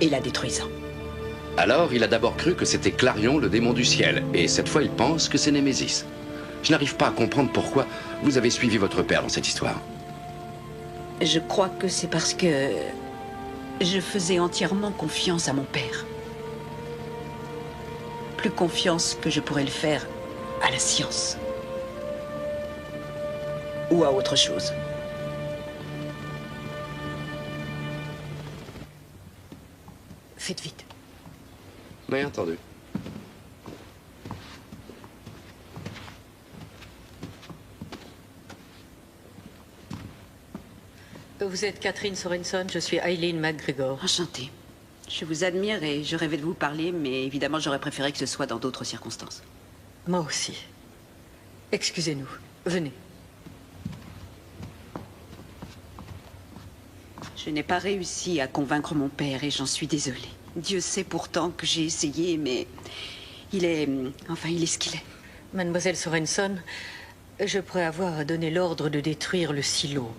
et la détruisant. Alors, il a d'abord cru que c'était Clarion, le démon du ciel. Et cette fois, il pense que c'est Némésis. Je n'arrive pas à comprendre pourquoi vous avez suivi votre père dans cette histoire. Je crois que c'est parce que je faisais entièrement confiance à mon père. Plus confiance que je pourrais le faire à la science. Ou à autre chose. Faites vite. Bien entendu. Vous êtes Catherine Sorenson, je suis Eileen McGregor. Enchantée. Je vous admire et je rêvais de vous parler, mais évidemment j'aurais préféré que ce soit dans d'autres circonstances. Moi aussi. Excusez-nous. Venez. Je n'ai pas réussi à convaincre mon père et j'en suis désolée. Dieu sait pourtant que j'ai essayé, mais il est ce qu'il est. Mademoiselle Sorenson, je pourrais avoir donné l'ordre de détruire le silo.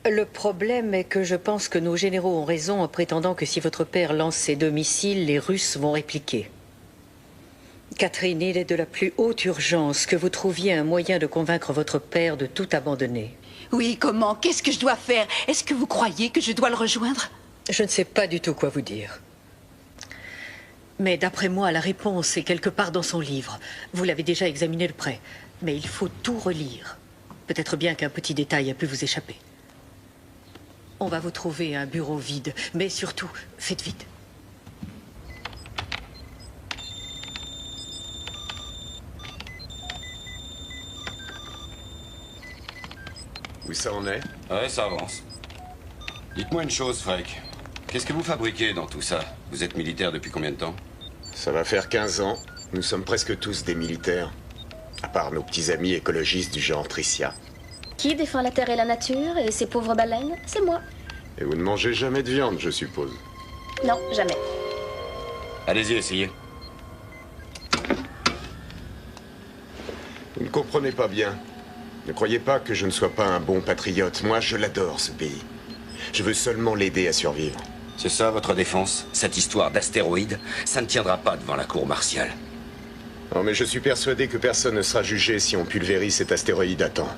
Le problème est que je pense que nos généraux ont raison en prétendant que si votre père lance ses 2 missiles, les Russes vont répliquer. Catherine, il est de la plus haute urgence que vous trouviez un moyen de convaincre votre père de tout abandonner. Oui, comment? Qu'est-ce que je dois faire? Est-ce que vous croyez que je dois le rejoindre? Je ne sais pas du tout quoi vous dire. Mais d'après moi, la réponse est quelque part dans son livre. Vous l'avez déjà examiné de près. Mais il faut tout relire. Peut-être bien qu'un petit détail a pu vous échapper. On va vous trouver un bureau vide. Mais surtout, faites vite. Où ça en est? Ouais, ça avance. Dites-moi une chose, Freck. Qu'est-ce que vous fabriquez dans tout ça? Vous êtes militaire depuis combien de temps? Ça va faire 15 ans. Nous sommes presque tous des militaires. À part nos petits amis écologistes du genre Tricia. Qui défend la terre et la nature et ces pauvres baleines? C'est moi. Et vous ne mangez jamais de viande, je suppose? Non, jamais. Allez-y, essayez. Vous ne comprenez pas bien. Ne croyez pas que je ne sois pas un bon patriote. Moi, je l'adore, ce pays. Je veux seulement l'aider à survivre. C'est ça votre défense? Cette histoire d'astéroïde, ça ne tiendra pas devant la cour martiale. Non, mais je suis persuadé que personne ne sera jugé si on pulvérise cet astéroïde à temps.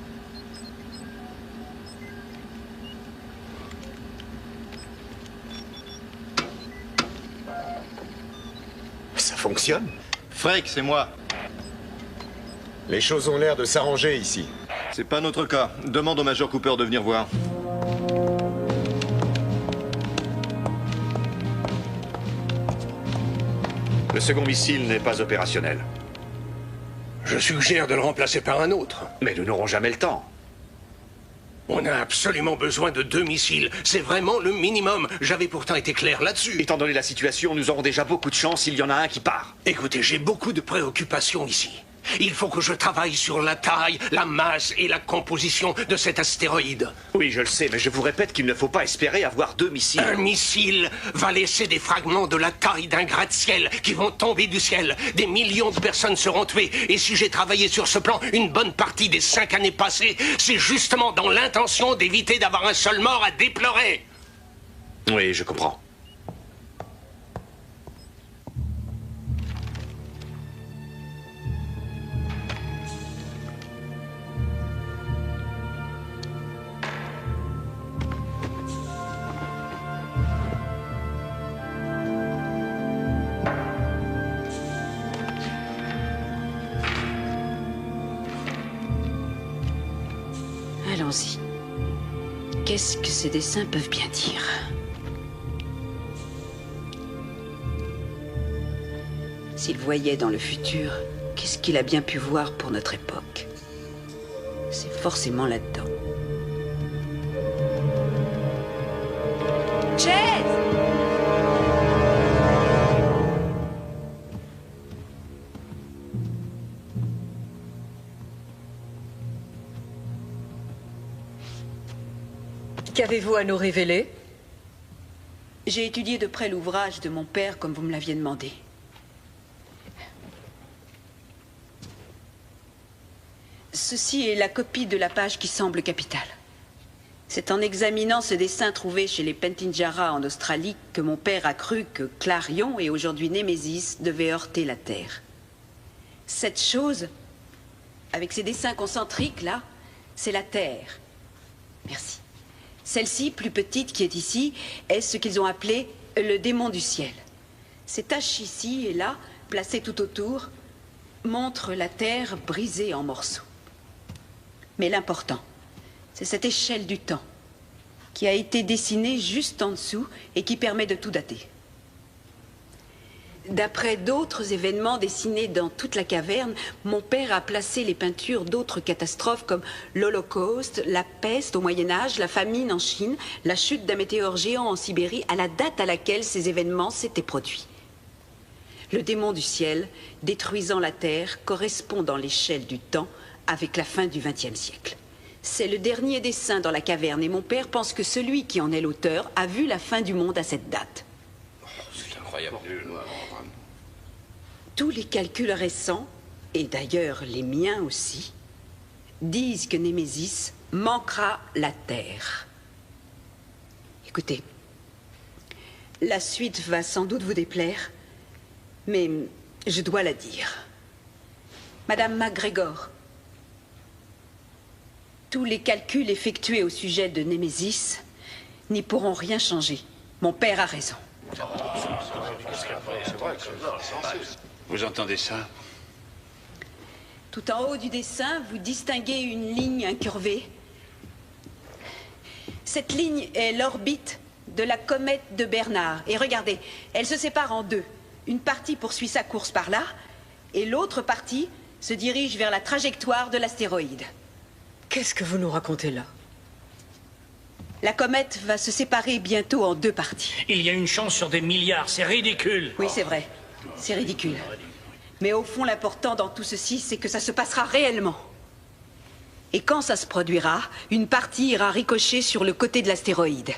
Ça fonctionne? Freak, c'est moi. Les choses ont l'air de s'arranger ici. C'est pas notre cas. Demande au Major Cooper de venir voir. Le second missile n'est pas opérationnel. Je suggère de le remplacer par un autre. Mais nous n'aurons jamais le temps. On a absolument besoin de 2 missiles. C'est vraiment le minimum. J'avais pourtant été clair là-dessus. Étant donné la situation, nous aurons déjà beaucoup de chance s'il y en a un qui part. Écoutez, j'ai beaucoup de préoccupations ici. Il faut que je travaille sur la taille, la masse et la composition de cet astéroïde. Oui, je le sais, mais je vous répète qu'il ne faut pas espérer avoir 2 missiles. Un missile va laisser des fragments de la taille d'un gratte-ciel qui vont tomber du ciel. Des millions de personnes seront tuées. Et si j'ai travaillé sur ce plan une bonne partie des 5 années passées, c'est justement dans l'intention d'éviter d'avoir un seul mort à déplorer. Oui, je comprends. Allons-y. Qu'est-ce que ces dessins peuvent bien dire? S'il voyait dans le futur, qu'est-ce qu'il a bien pu voir pour notre époque? C'est forcément là-dedans. Chase! Qu'avez-vous à nous révéler? J'ai étudié de près l'ouvrage de mon père comme vous me l'aviez demandé. Ceci est la copie de la page qui semble capitale. C'est en examinant ce dessin trouvé chez les Pentinjara en Australie que mon père a cru que Clarion et aujourd'hui Némésis devaient heurter la Terre. Cette chose, avec ces dessins concentriques là, c'est la Terre. Merci. Celle-ci, plus petite qui est ici, est ce qu'ils ont appelé le démon du ciel. Ces taches ici et là, placées tout autour, montrent la Terre brisée en morceaux. Mais l'important, c'est cette échelle du temps qui a été dessinée juste en dessous et qui permet de tout dater. D'après d'autres événements dessinés dans toute la caverne, mon père a placé les peintures d'autres catastrophes comme l'Holocauste, la peste au Moyen-Âge, la famine en Chine, la chute d'un météore géant en Sibérie, à la date à laquelle ces événements s'étaient produits. Le démon du ciel, détruisant la Terre, correspond dans l'échelle du temps avec la fin du XXe siècle. C'est le dernier dessin dans la caverne et mon père pense que celui qui en est l'auteur a vu la fin du monde à cette date. C'est incroyable. Tous les calculs récents, et d'ailleurs les miens aussi, disent que Némésis manquera la Terre. Écoutez, la suite va sans doute vous déplaire, mais je dois la dire. Madame MacGregor, tous les calculs effectués au sujet de Némésis n'y pourront rien changer. Mon père a raison. Vous entendez ça? Tout en haut du dessin, vous distinguez une ligne incurvée. Cette ligne est l'orbite de la comète de Bernard. Et regardez, elle se sépare en deux. Une partie poursuit sa course par là, et l'autre partie se dirige vers la trajectoire de l'astéroïde. Qu'est-ce que vous nous racontez là? La comète va se séparer bientôt en deux parties. Il y a une chance sur des milliards, c'est ridicule. Oui, c'est vrai. C'est ridicule. Mais au fond, l'important dans tout ceci, c'est que ça se passera réellement. Et quand ça se produira, une partie ira ricocher sur le côté de l'astéroïde.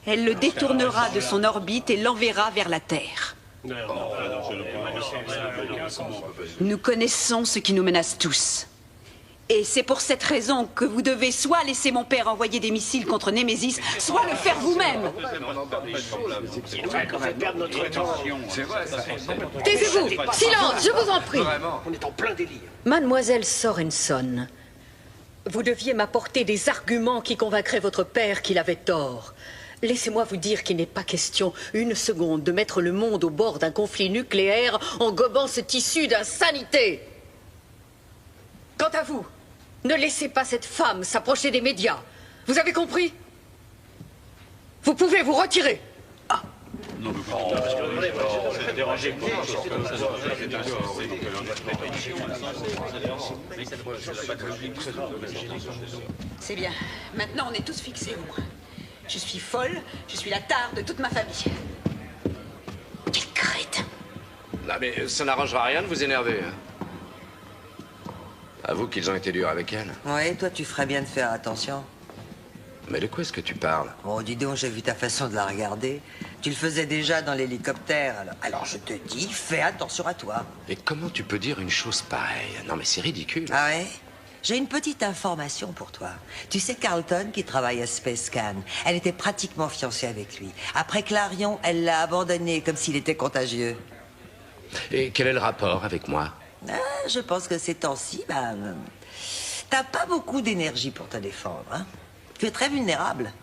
Elle le détournera de son orbite et l'enverra vers la Terre. Nous connaissons ce qui nous menace tous. Et c'est pour cette raison que vous devez soit laisser mon père envoyer des missiles contre Némésis, soit le faire vous-même. Taisez-vous! Silence, je vous en prie! On est en plein délire. Mademoiselle Sorenson, vous deviez m'apporter des arguments qui convaincraient votre père qu'il avait tort. Laissez-moi vous dire qu'il n'est pas question une seconde de mettre le monde au bord d'un conflit nucléaire en gobant ce tissu d'insanité. Quant à vous, ne laissez pas cette femme s'approcher des médias. Vous avez compris? Vous pouvez vous retirer. C'est bien. Maintenant, on est tous fixés au moins. Je suis folle, je suis la tare de toute ma famille. Quel crétin! Non, mais ça n'arrangera rien de vous énerver. Avoue qu'ils ont été durs avec elle. Ouais, toi, tu ferais bien de faire attention. Mais de quoi est-ce que tu parles? Oh, dis donc, j'ai vu ta façon de la regarder. Tu le faisais déjà dans l'hélicoptère, alors je te dis, fais attention à toi. Et comment tu peux dire une chose pareille? Non, mais c'est ridicule. Ah ouais? J'ai une petite information pour toi. Tu sais Carlton qui travaille à Space Can, elle était pratiquement fiancée avec lui. Après Clarion, elle l'a abandonné comme s'il était contagieux. Et quel est le rapport avec moi? Ah, je pense que ces temps-ci, t'as pas beaucoup d'énergie pour te défendre, hein? Tu es très vulnérable.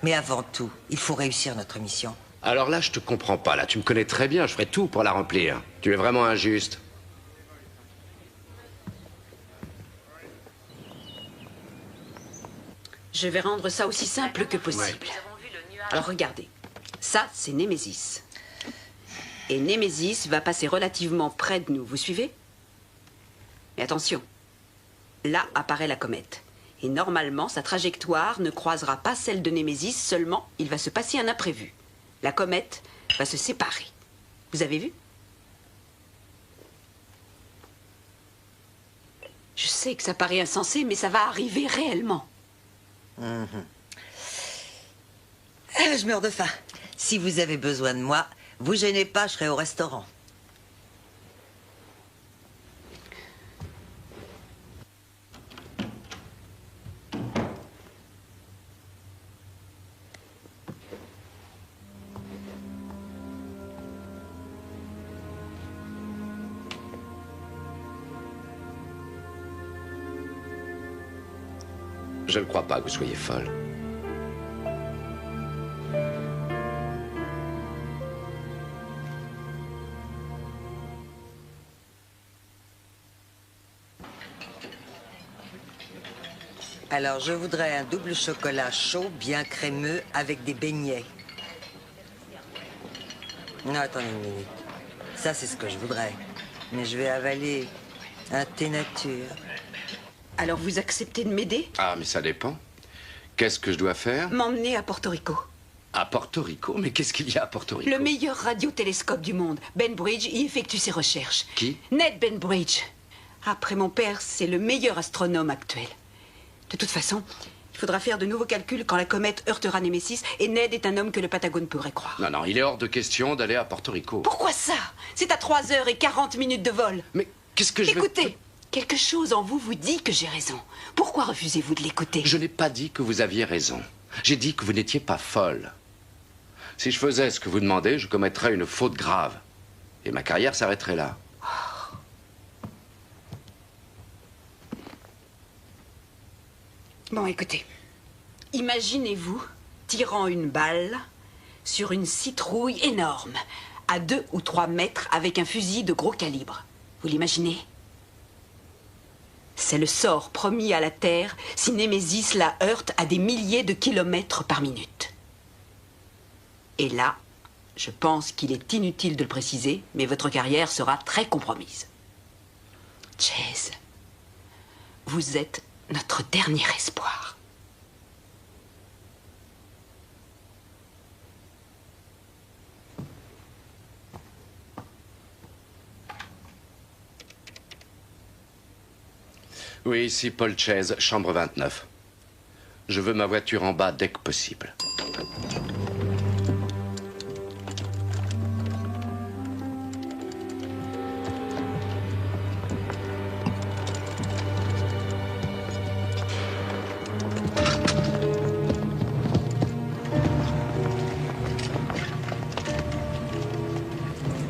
Mais avant tout, il faut réussir notre mission. Alors là, je te comprends pas. Là, tu me connais très bien. Je ferai tout pour la remplir. Tu es vraiment injuste. Je vais rendre ça aussi simple que possible. Alors regardez, ça c'est Némésis. Et Némésis va passer relativement près de nous, vous suivez? Mais attention, là apparaît la comète. Et normalement, sa trajectoire ne croisera pas celle de Némésis, seulement il va se passer un imprévu. La comète va se séparer. Vous avez vu? Je sais que ça paraît insensé, mais ça va arriver réellement. Je meurs de faim. Si vous avez besoin de moi, vous gênez pas, je serai au restaurant. Je ne crois pas que vous soyez folle. Alors, je voudrais un double chocolat chaud, bien crémeux, avec des beignets. Non, attendez une minute. Ça, c'est ce que je voudrais. Mais je vais avaler un thé nature. Alors vous acceptez de m'aider? Ah, mais ça dépend. Qu'est-ce que je dois faire? M'emmener à Porto Rico. À Porto Rico? Mais qu'est-ce qu'il y a à Porto Rico? Le meilleur radiotélescope du monde. Benbridge y effectue ses recherches. Qui? Ned Benbridge. Après mon père, c'est le meilleur astronome actuel. De toute façon, il faudra faire de nouveaux calculs quand la comète heurtera Némésis, et Ned est un homme que le Patagone pourrait croire. Non, non, il est hors de question d'aller à Porto Rico. Pourquoi ça? C'est à 3h40 de vol. Mais qu'est-ce que je Écoutez, quelque chose en vous vous dit que j'ai raison. Pourquoi refusez-vous de l'écouter? Je n'ai pas dit que vous aviez raison. J'ai dit que vous n'étiez pas folle. Si je faisais ce que vous demandez, je commettrais une faute grave. Et ma carrière s'arrêterait là. Bon, écoutez. Imaginez-vous tirant une balle sur une citrouille énorme, à 2 ou 3 mètres, avec un fusil de gros calibre. Vous l'imaginez? C'est le sort promis à la Terre si Némésis la heurte à des milliers de kilomètres par minute. Et là, je pense qu'il est inutile de le préciser, mais votre carrière sera très compromise. Chase, vous êtes notre dernier espoir. Oui, ici Paul Chase, chambre 29. Je veux ma voiture en bas dès que possible.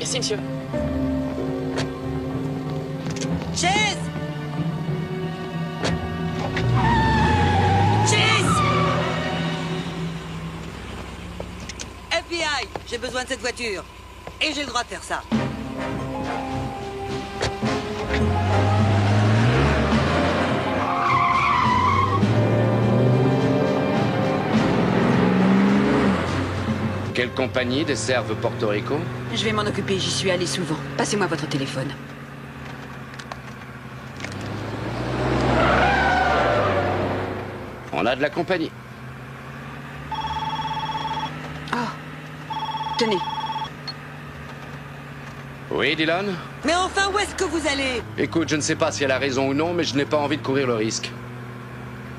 Merci, monsieur. Chase! Chase! FBI, j'ai besoin de cette voiture. Et j'ai le droit de faire ça. Quelle compagnie desserve Porto Rico? Je vais m'en occuper, j'y suis allé souvent. Passez-moi votre téléphone. On a de la compagnie. Tenez. Oui, Dylan? Mais enfin, où est-ce que vous allez? Écoute, je ne sais pas si elle a raison ou non, mais je n'ai pas envie de courir le risque.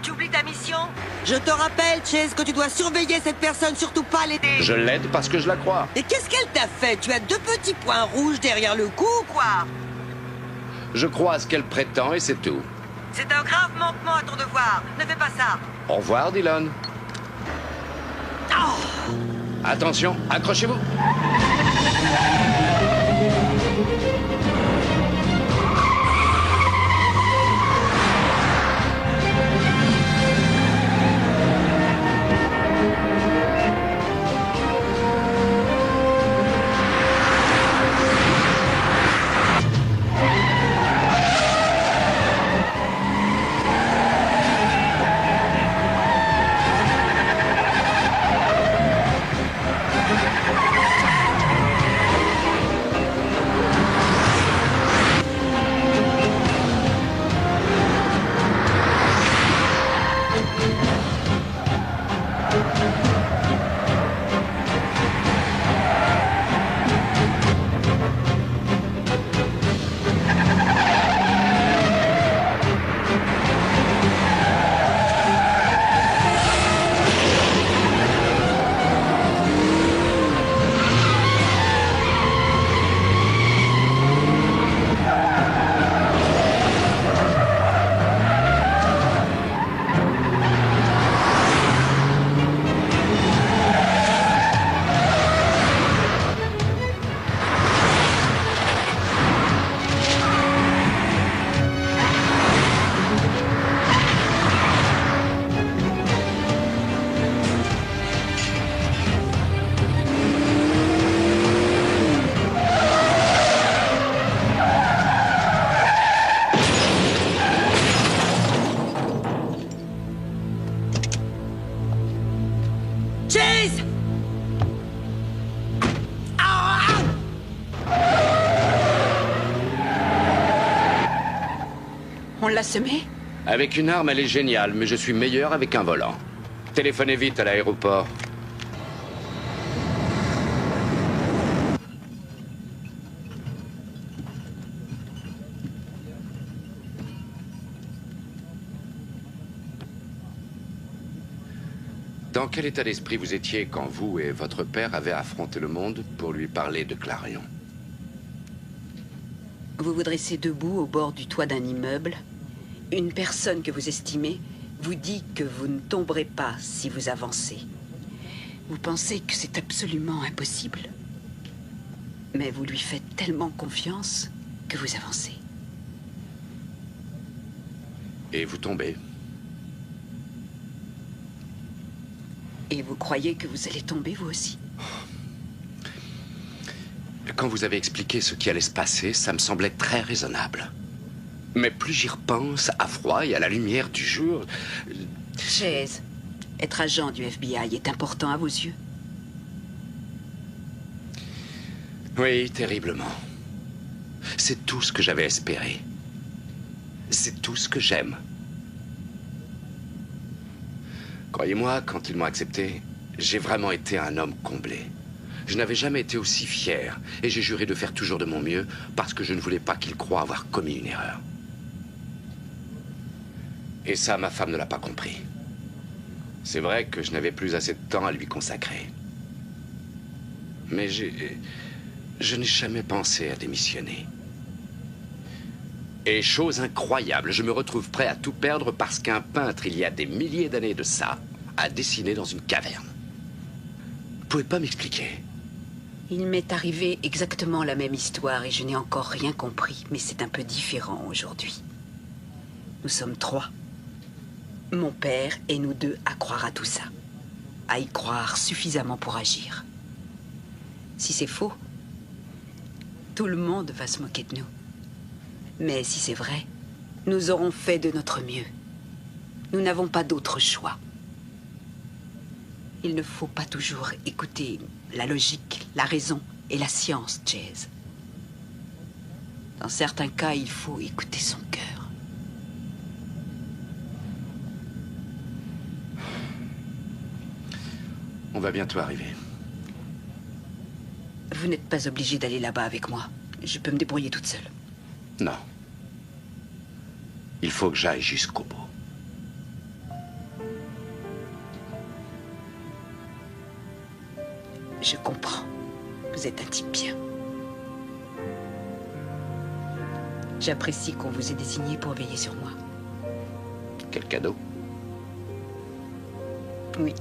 Tu oublies ta mission? Je te rappelle, Chase, que tu dois surveiller cette personne, surtout pas l'aider. Je l'aide parce que je la crois. Et qu'est-ce qu'elle t'a fait? Tu as 2 petits points rouges derrière le cou ou quoi? Je crois à ce qu'elle prétend et c'est tout. C'est un grave manquement à ton devoir. Ne fais pas ça. Au revoir, Dylan. Oh! Attention, accrochez-vous. On l'a semé? Avec une arme, elle est géniale, mais je suis meilleur avec un volant. Téléphonez vite à l'aéroport. Dans quel état d'esprit vous étiez quand vous et votre père avez affronté le monde pour lui parler de Clarion? Vous vous dressez debout au bord du toit d'un immeuble. Une personne que vous estimez vous dit que vous ne tomberez pas si vous avancez. Vous pensez que c'est absolument impossible. Mais vous lui faites tellement confiance que vous avancez. Et vous tombez. Et vous croyez que vous allez tomber, vous aussi? Quand vous avez expliqué ce qui allait se passer, ça me semblait très raisonnable. Mais plus j'y repense, à froid et à la lumière du jour... Chase, être agent du FBI est important à vos yeux? Oui, terriblement. C'est tout ce que j'avais espéré. C'est tout ce que j'aime. Croyez-moi, quand ils m'ont accepté, j'ai vraiment été un homme comblé. Je n'avais jamais été aussi fier, et j'ai juré de faire toujours de mon mieux, parce que je ne voulais pas qu'ils croient avoir commis une erreur. Et ça, ma femme ne l'a pas compris. C'est vrai que je n'avais plus assez de temps à lui consacrer. Mais je n'ai jamais pensé à démissionner. Et chose incroyable, je me retrouve prêt à tout perdre parce qu'un peintre, il y a des milliers d'années de ça, a dessiné dans une caverne. Vous pouvez pas m'expliquer? Il m'est arrivé exactement la même histoire et je n'ai encore rien compris, mais c'est un peu différent aujourd'hui. Nous sommes 3. Mon père et nous 2 à croire à tout ça. À y croire suffisamment pour agir. Si c'est faux, tout le monde va se moquer de nous. Mais si c'est vrai, nous aurons fait de notre mieux. Nous n'avons pas d'autre choix. Il ne faut pas toujours écouter la logique, la raison et la science, Chase. Dans certains cas, il faut écouter son cœur. On va bientôt arriver. Vous n'êtes pas obligé d'aller là-bas avec moi. Je peux me débrouiller toute seule. Non. Il faut que j'aille jusqu'au bout. Je comprends. Vous êtes un type bien. J'apprécie qu'on vous ait désigné pour veiller sur moi. Quel cadeau. Oui.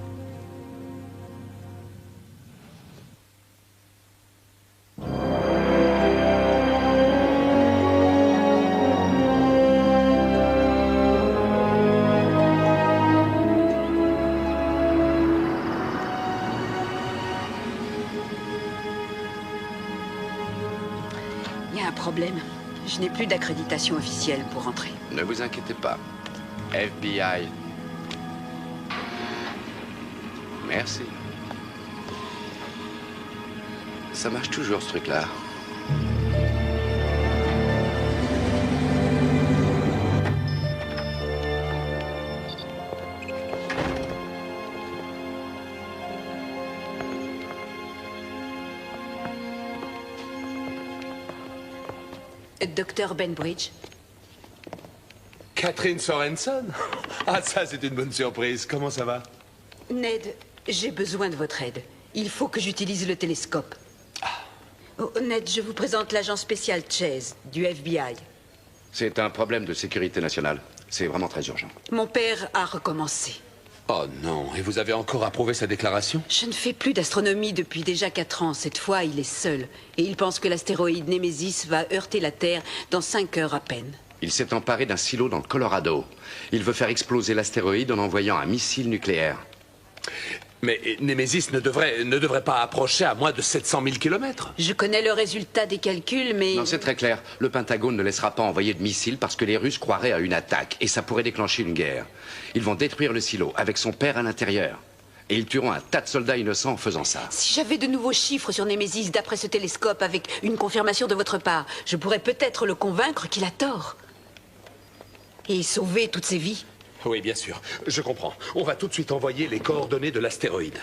Problème. Je n'ai plus d'accréditation officielle pour entrer. Ne vous inquiétez pas. FBI. Merci. Ça marche toujours, ce truc-là. Docteur Benbridge. Catherine Sorensen? Ah, ça, c'est une bonne surprise. Comment ça va? Ned, j'ai besoin de votre aide. Il faut que j'utilise le télescope. Oh, Ned, je vous présente l'agent spécial Chase, du FBI. C'est un problème de sécurité nationale. C'est vraiment très urgent. Mon père a recommencé. Oh non, et vous avez encore approuvé sa déclaration? Je ne fais plus d'astronomie depuis déjà 4 ans. Cette fois, il est seul. Et il pense que l'astéroïde Némésis va heurter la Terre dans 5 heures à peine. Il s'est emparé d'un silo dans le Colorado. Il veut faire exploser l'astéroïde en envoyant un missile nucléaire. Mais Némésis ne devrait pas approcher à moins de 700 000 kilomètres. Je connais le résultat des calculs, mais... Non, c'est très clair. Le Pentagone ne laissera pas envoyer de missiles parce que les Russes croiraient à une attaque et ça pourrait déclencher une guerre. Ils vont détruire le silo avec son père à l'intérieur. Et ils tueront un tas de soldats innocents en faisant ça. Si j'avais de nouveaux chiffres sur Némésis d'après ce télescope avec une confirmation de votre part, je pourrais peut-être le convaincre qu'il a tort. Et sauver toutes ces vies. Oui, bien sûr. Je comprends. On va tout de suite envoyer les coordonnées de l'astéroïde.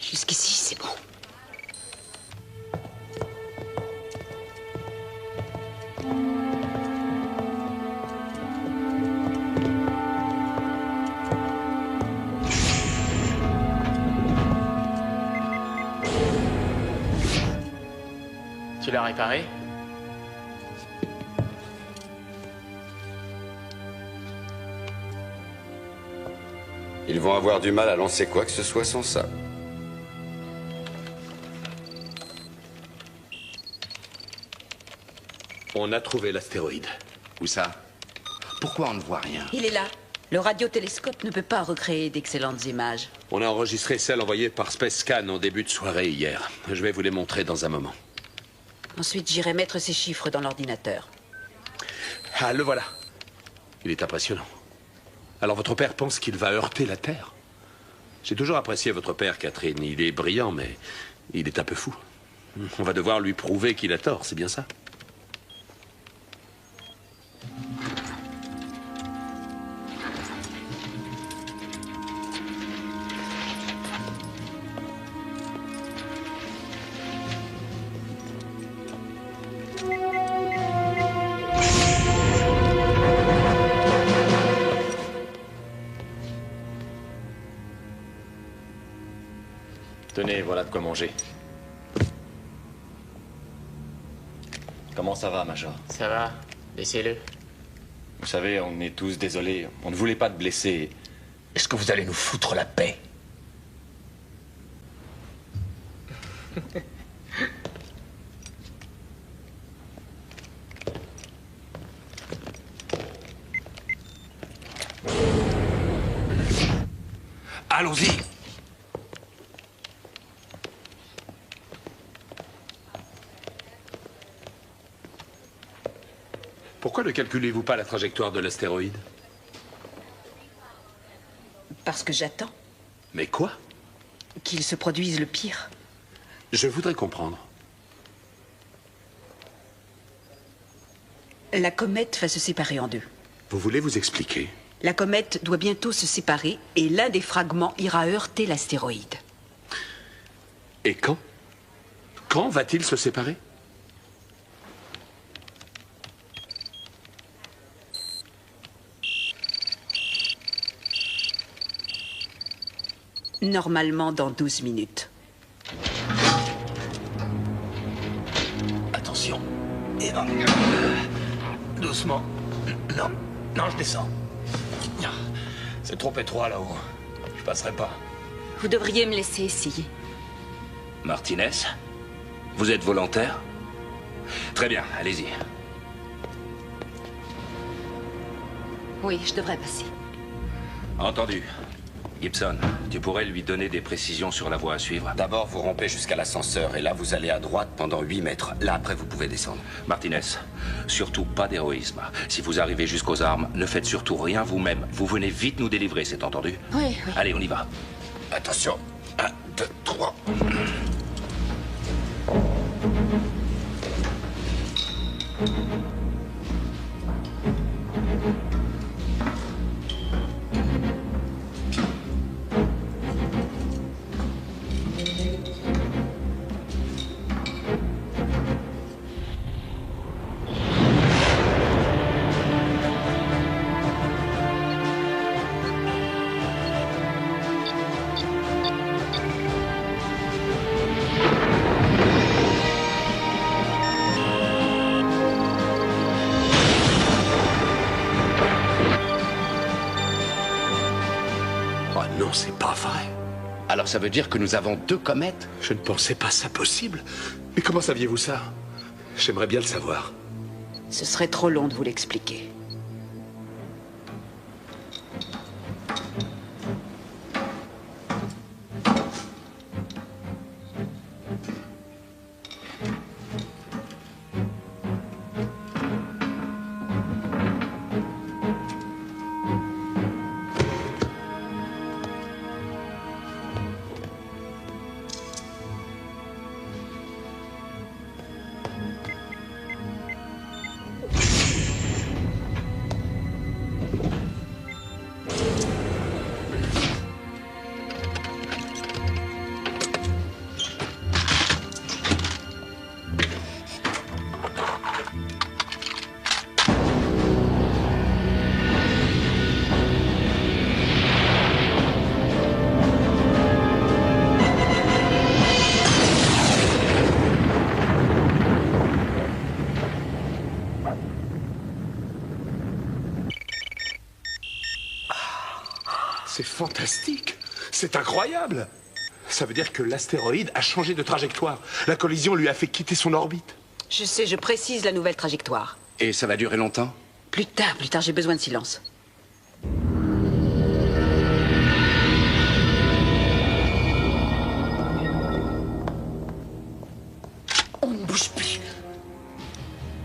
Jusqu'ici, c'est bon. Tu l'as réparé? Ils vont avoir du mal à lancer quoi que ce soit sans ça. On a trouvé l'astéroïde. Où ça? Pourquoi on ne voit rien? Il est là. Le radiotélescope ne peut pas recréer d'excellentes images. On a enregistré celle envoyée par Space Scan en début de soirée hier. Je vais vous les montrer dans un moment. Ensuite, j'irai mettre ces chiffres dans l'ordinateur. Ah, le voilà. Il est impressionnant. Alors votre père pense qu'il va heurter la Terre? J'ai toujours apprécié votre père, Catherine. Il est brillant, mais il est un peu fou. On va devoir lui prouver qu'il a tort, c'est bien ça? Tenez, voilà de quoi manger. Comment ça va, Major? Ça va. Laissez-le. Vous savez, on est tous désolés. On ne voulait pas te blesser. Est-ce que vous allez nous foutre la paix? Allons-y. Pourquoi ne calculez-vous pas la trajectoire de l'astéroïde? Parce que j'attends Mais quoi? qu'il se produise le pire. Je voudrais comprendre. La comète va se séparer en deux. Vous voulez vous expliquer? La comète doit bientôt se séparer et l'un des fragments ira heurter l'astéroïde. Et quand? Quand va-t-il se séparer? Normalement dans 12 minutes. Attention. Et non. Doucement. Non. Non, je descends. C'est trop étroit là-haut. Je passerai pas. Vous devriez me laisser essayer. Martinez, vous êtes volontaire? Très bien, allez-y. Oui, je devrais passer. Entendu. Gibson, tu pourrais lui donner des précisions sur la voie à suivre? D'abord, vous rampez jusqu'à l'ascenseur et là, vous allez à droite pendant 8 mètres. Là, après, vous pouvez descendre. Martinez, surtout pas d'héroïsme. Si vous arrivez jusqu'aux armes, ne faites surtout rien vous-même. Vous venez vite nous délivrer, c'est entendu? Oui, oui. Allez, on y va. Attention. 1, 2, 3. Non, c'est pas vrai. Alors ça veut dire que nous avons 2 comètes? Je ne pensais pas ça possible. Mais comment saviez-vous ça? J'aimerais bien le savoir. Ce serait trop long de vous l'expliquer. C'est fantastique. C'est incroyable. Ça veut dire que l'astéroïde a changé de trajectoire. La collision lui a fait quitter son orbite. Je sais, je précise la nouvelle trajectoire. Et ça va durer longtemps? Plus tard, j'ai besoin de silence. On ne bouge plus.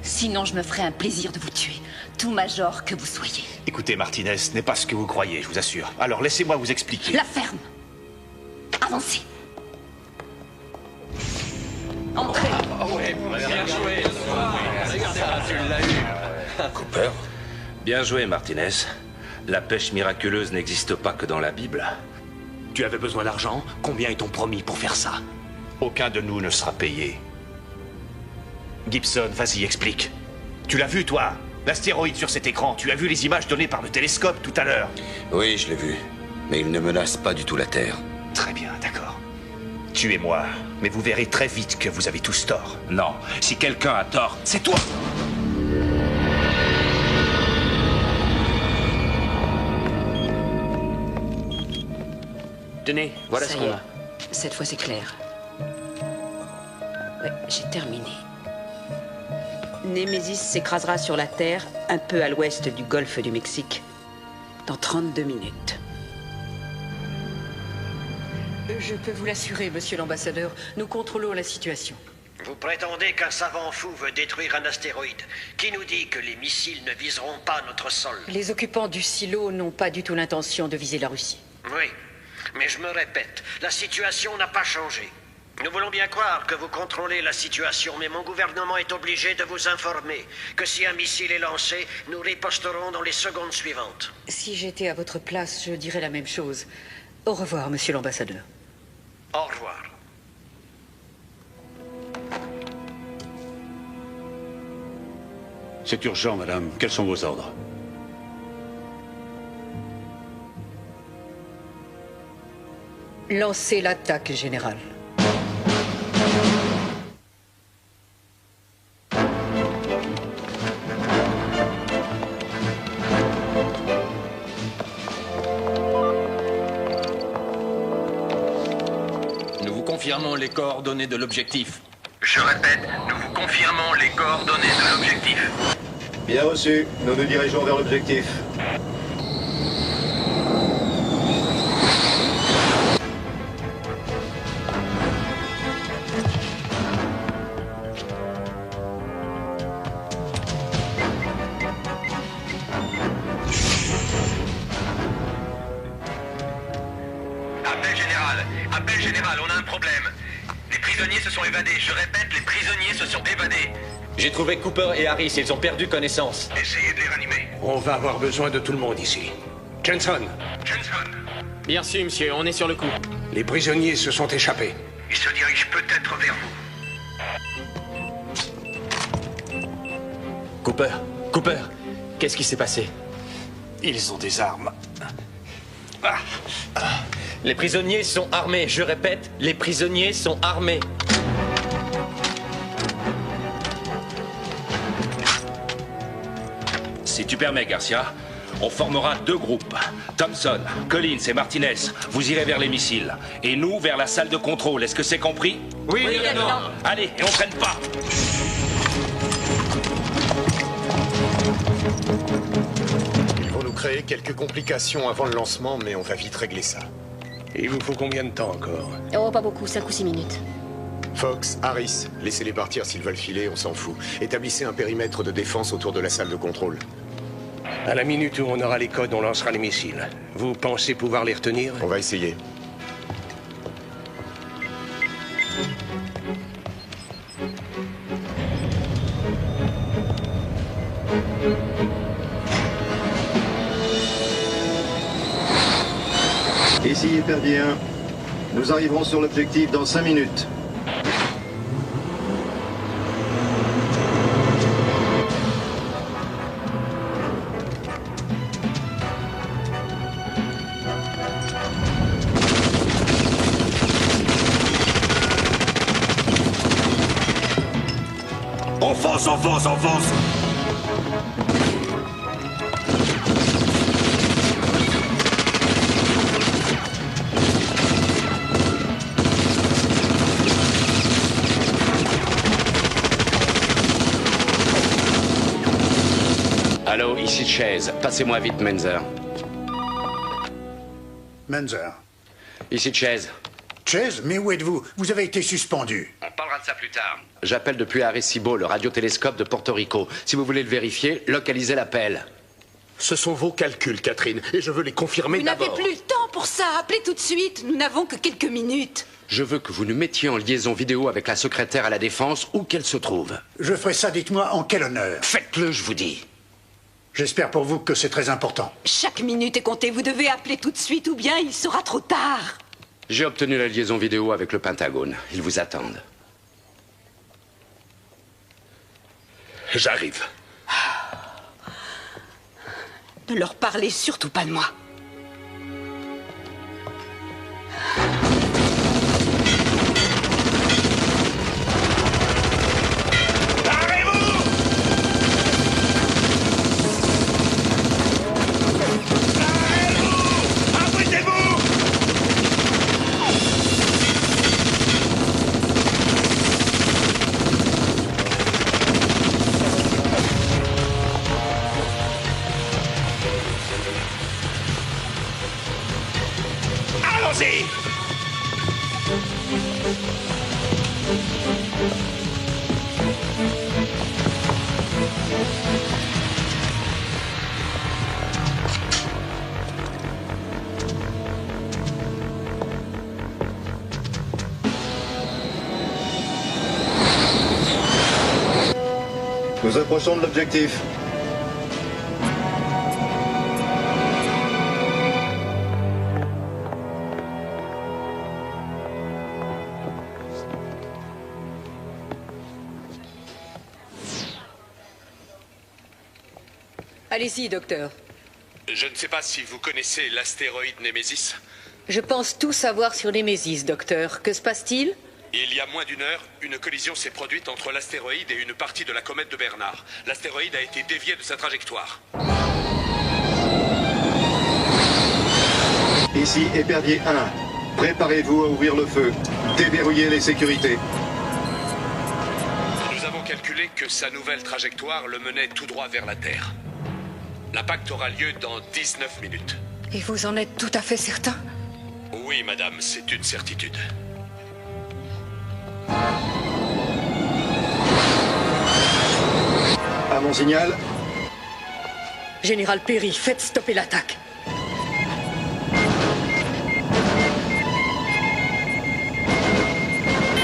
Sinon, je me ferai un plaisir de vous tuer. Tout major que vous soyez. Écoutez, Martinez n'est pas ce que vous croyez, je vous assure. Alors laissez-moi vous expliquer. La ferme. Avancez. Entrez. Ouais, bien joué. Tu l'as eu. Cooper. Bien joué, Martinez. La pêche miraculeuse n'existe pas que dans la Bible. Tu avais besoin d'argent? Combien ils t'ont promis pour faire ça? Aucun de nous ne sera payé. Gibson, vas-y, explique. Tu l'as vu, toi? L'astéroïde sur cet écran, tu as vu les images données par le télescope tout à l'heure? Oui, je l'ai vu. Mais il ne menace pas du tout la Terre. Très bien, d'accord. Tuez-moi, mais vous verrez très vite que vous avez tous tort. Non, si quelqu'un a tort, c'est toi! Tenez, voilà Ça ce y qu'on est. a. Cette fois, c'est clair. Ouais, j'ai terminé. Némésis s'écrasera sur la Terre, un peu à l'ouest du golfe du Mexique, dans 32 minutes. Je peux vous l'assurer, monsieur l'ambassadeur, nous contrôlons la situation. Vous prétendez qu'un savant fou veut détruire un astéroïde. Qui nous dit que les missiles ne viseront pas notre sol? Les occupants du silo n'ont pas du tout l'intention de viser la Russie. Oui, mais je me répète, la situation n'a pas changé. Nous voulons bien croire que vous contrôlez la situation, mais mon gouvernement est obligé de vous informer que si un missile est lancé, nous riposterons dans les secondes suivantes. Si j'étais à votre place, je dirais la même chose. Au revoir, monsieur l'ambassadeur. Au revoir. C'est urgent, madame. Quels sont vos ordres? Lancez l'attaque, général. Nous vous confirmons les coordonnées de l'objectif. Je répète, nous vous confirmons les coordonnées de l'objectif. Bien reçu. Nous nous dirigeons vers l'objectif. Appel général, on a un problème. Les prisonniers se sont évadés. Je répète, les prisonniers se sont évadés. J'ai trouvé Cooper et Harris, ils ont perdu connaissance. Essayez de les ranimer. On va avoir besoin de tout le monde ici. Jensen. Jensen. Bien sûr, monsieur, on est sur le coup. Les prisonniers se sont échappés. Ils se dirigent peut-être vers vous. Cooper, qu'est-ce qui s'est passé? Ils ont des armes. Les prisonniers sont armés, je répète, les prisonniers sont armés. Si tu permets, Garcia, on formera deux groupes. Thompson, Collins et Martinez, vous irez vers les missiles. Et nous, vers la salle de contrôle. Est-ce que c'est compris? Oui, lieutenant. Allez, et on traîne pas. Ils vont nous créer quelques complications avant le lancement, mais on va vite régler ça. Il vous faut combien de temps encore? Oh, pas beaucoup, 5 ou 6 minutes. Fox, Harris, laissez-les partir s'ils veulent filer, on s'en fout. Établissez un périmètre de défense autour de la salle de contrôle. À la minute où on aura les codes, on lancera les missiles. Vous pensez pouvoir les retenir? On va essayer. Ici Hyperdien. Nous arriverons sur l'objectif dans 5 minutes. Enfonce, enfonce, enfonce! Allô, ici Chase. Passez-moi vite, Menzer. Menzer. Ici Chase. Chase, mais où êtes-vous? Vous avez été suspendu. On parlera de ça plus tard. J'appelle depuis Arecibo, le radiotélescope de Porto Rico. Si vous voulez le vérifier, localisez l'appel. Ce sont vos calculs, Catherine, et je veux les confirmer Vous d'abord. n'avez plus le temps pour ça. Appelez tout de suite. Nous n'avons que quelques minutes. Je veux que vous nous mettiez en liaison vidéo avec la secrétaire à la Défense, où qu'elle se trouve. Je ferai ça, dites-moi, en quel honneur? Faites-le, je vous dis. J'espère pour vous que c'est très important. Chaque minute est comptée. Vous devez appeler tout de suite ou bien il sera trop tard. J'ai obtenu la liaison vidéo avec le Pentagone. Ils vous attendent. J'arrive. Ne leur parlez surtout pas de moi. Nous approchons de l'objectif. Allez-y, docteur. Je ne sais pas si vous connaissez l'astéroïde Némésis. Je pense tout savoir sur Némésis, docteur. Que se passe-t-il? Il y a moins d'une heure, une collision s'est produite entre l'astéroïde et une partie de la comète de Bernard. L'astéroïde a été dévié de sa trajectoire. Ici Épervier 1. Préparez-vous à ouvrir le feu. Déverrouillez les sécurités. Nous avons calculé que sa nouvelle trajectoire le menait tout droit vers la Terre. L'impact aura lieu dans 19 minutes. Et vous en êtes tout à fait certain? Oui, madame, c'est une certitude. À mon signal. Général Perry, faites stopper l'attaque.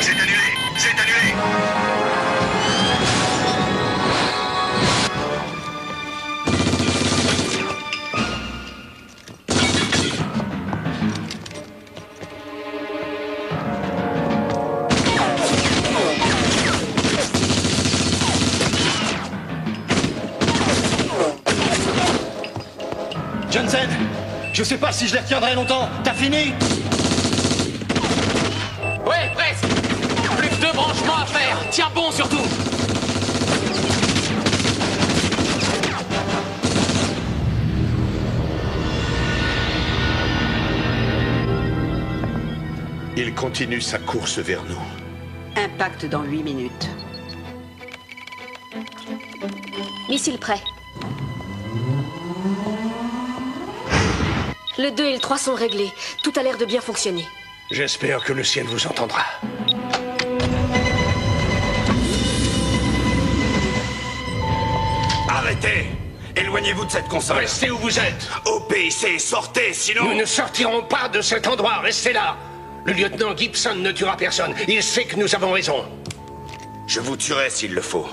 C'est annulé! C'est annulé! Johnson, je sais pas si je les retiendrai longtemps. T'as fini? Ouais, presque. Plus que 2 branchements à faire. Tiens bon surtout. Il continue sa course vers nous. Impact dans 8 minutes. Missile prêt. Le 2 et le 3 sont réglés. Tout a l'air de bien fonctionner. J'espère que le ciel vous entendra. Arrêtez! Éloignez-vous de cette console. Restez où vous êtes. OPIC, sortez, sinon... Nous ne sortirons pas de cet endroit. Restez là. Le lieutenant Gibson ne tuera personne. Il sait que nous avons raison. Je vous tuerai s'il le faut.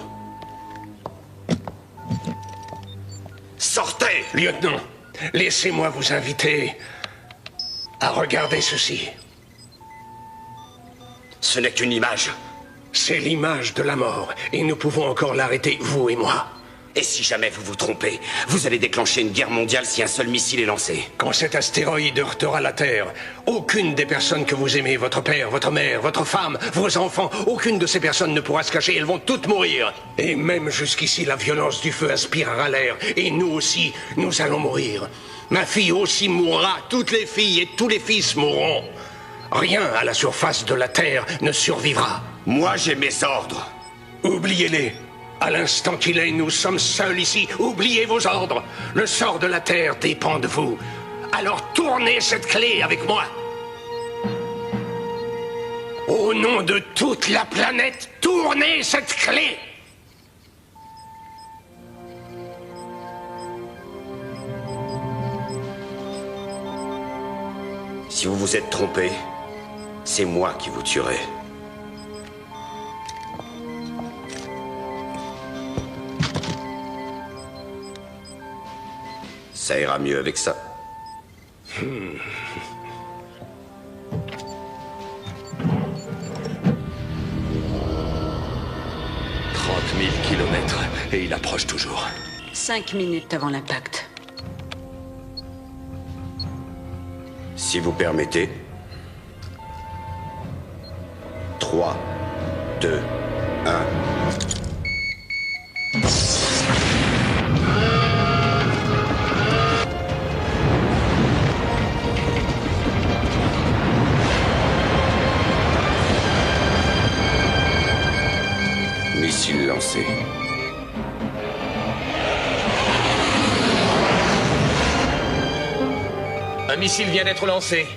Sortez! Lieutenant, laissez-moi vous inviter à regarder ceci. Ce n'est qu'une image. C'est l'image de la mort, et nous pouvons encore l'arrêter, vous et moi. Et si jamais vous vous trompez, vous allez déclencher une guerre mondiale si un seul missile est lancé. Quand cet astéroïde heurtera la Terre, aucune des personnes que vous aimez, votre père, votre mère, votre femme, vos enfants, aucune de ces personnes ne pourra se cacher, elles vont toutes mourir. Et même jusqu'ici, la violence du feu aspirera l'air, et nous aussi, nous allons mourir. Ma fille aussi mourra, toutes les filles et tous les fils mourront. Rien à la surface de la Terre ne survivra. Moi, j'ai mes ordres. Oubliez-les. À l'instant qu'il est, nous sommes seuls ici. Oubliez vos ordres. Le sort de la Terre dépend de vous. Alors tournez cette clé avec moi. Au nom de toute la planète, tournez cette clé. Si vous vous êtes trompé, c'est moi qui vous tuerai. Ça ira mieux avec ça. 30 000 kilomètres, et il approche toujours. 5 minutes avant l'impact. Si vous permettez. 3, 2, 1... Missile lancé. Un missile vient d'être lancé.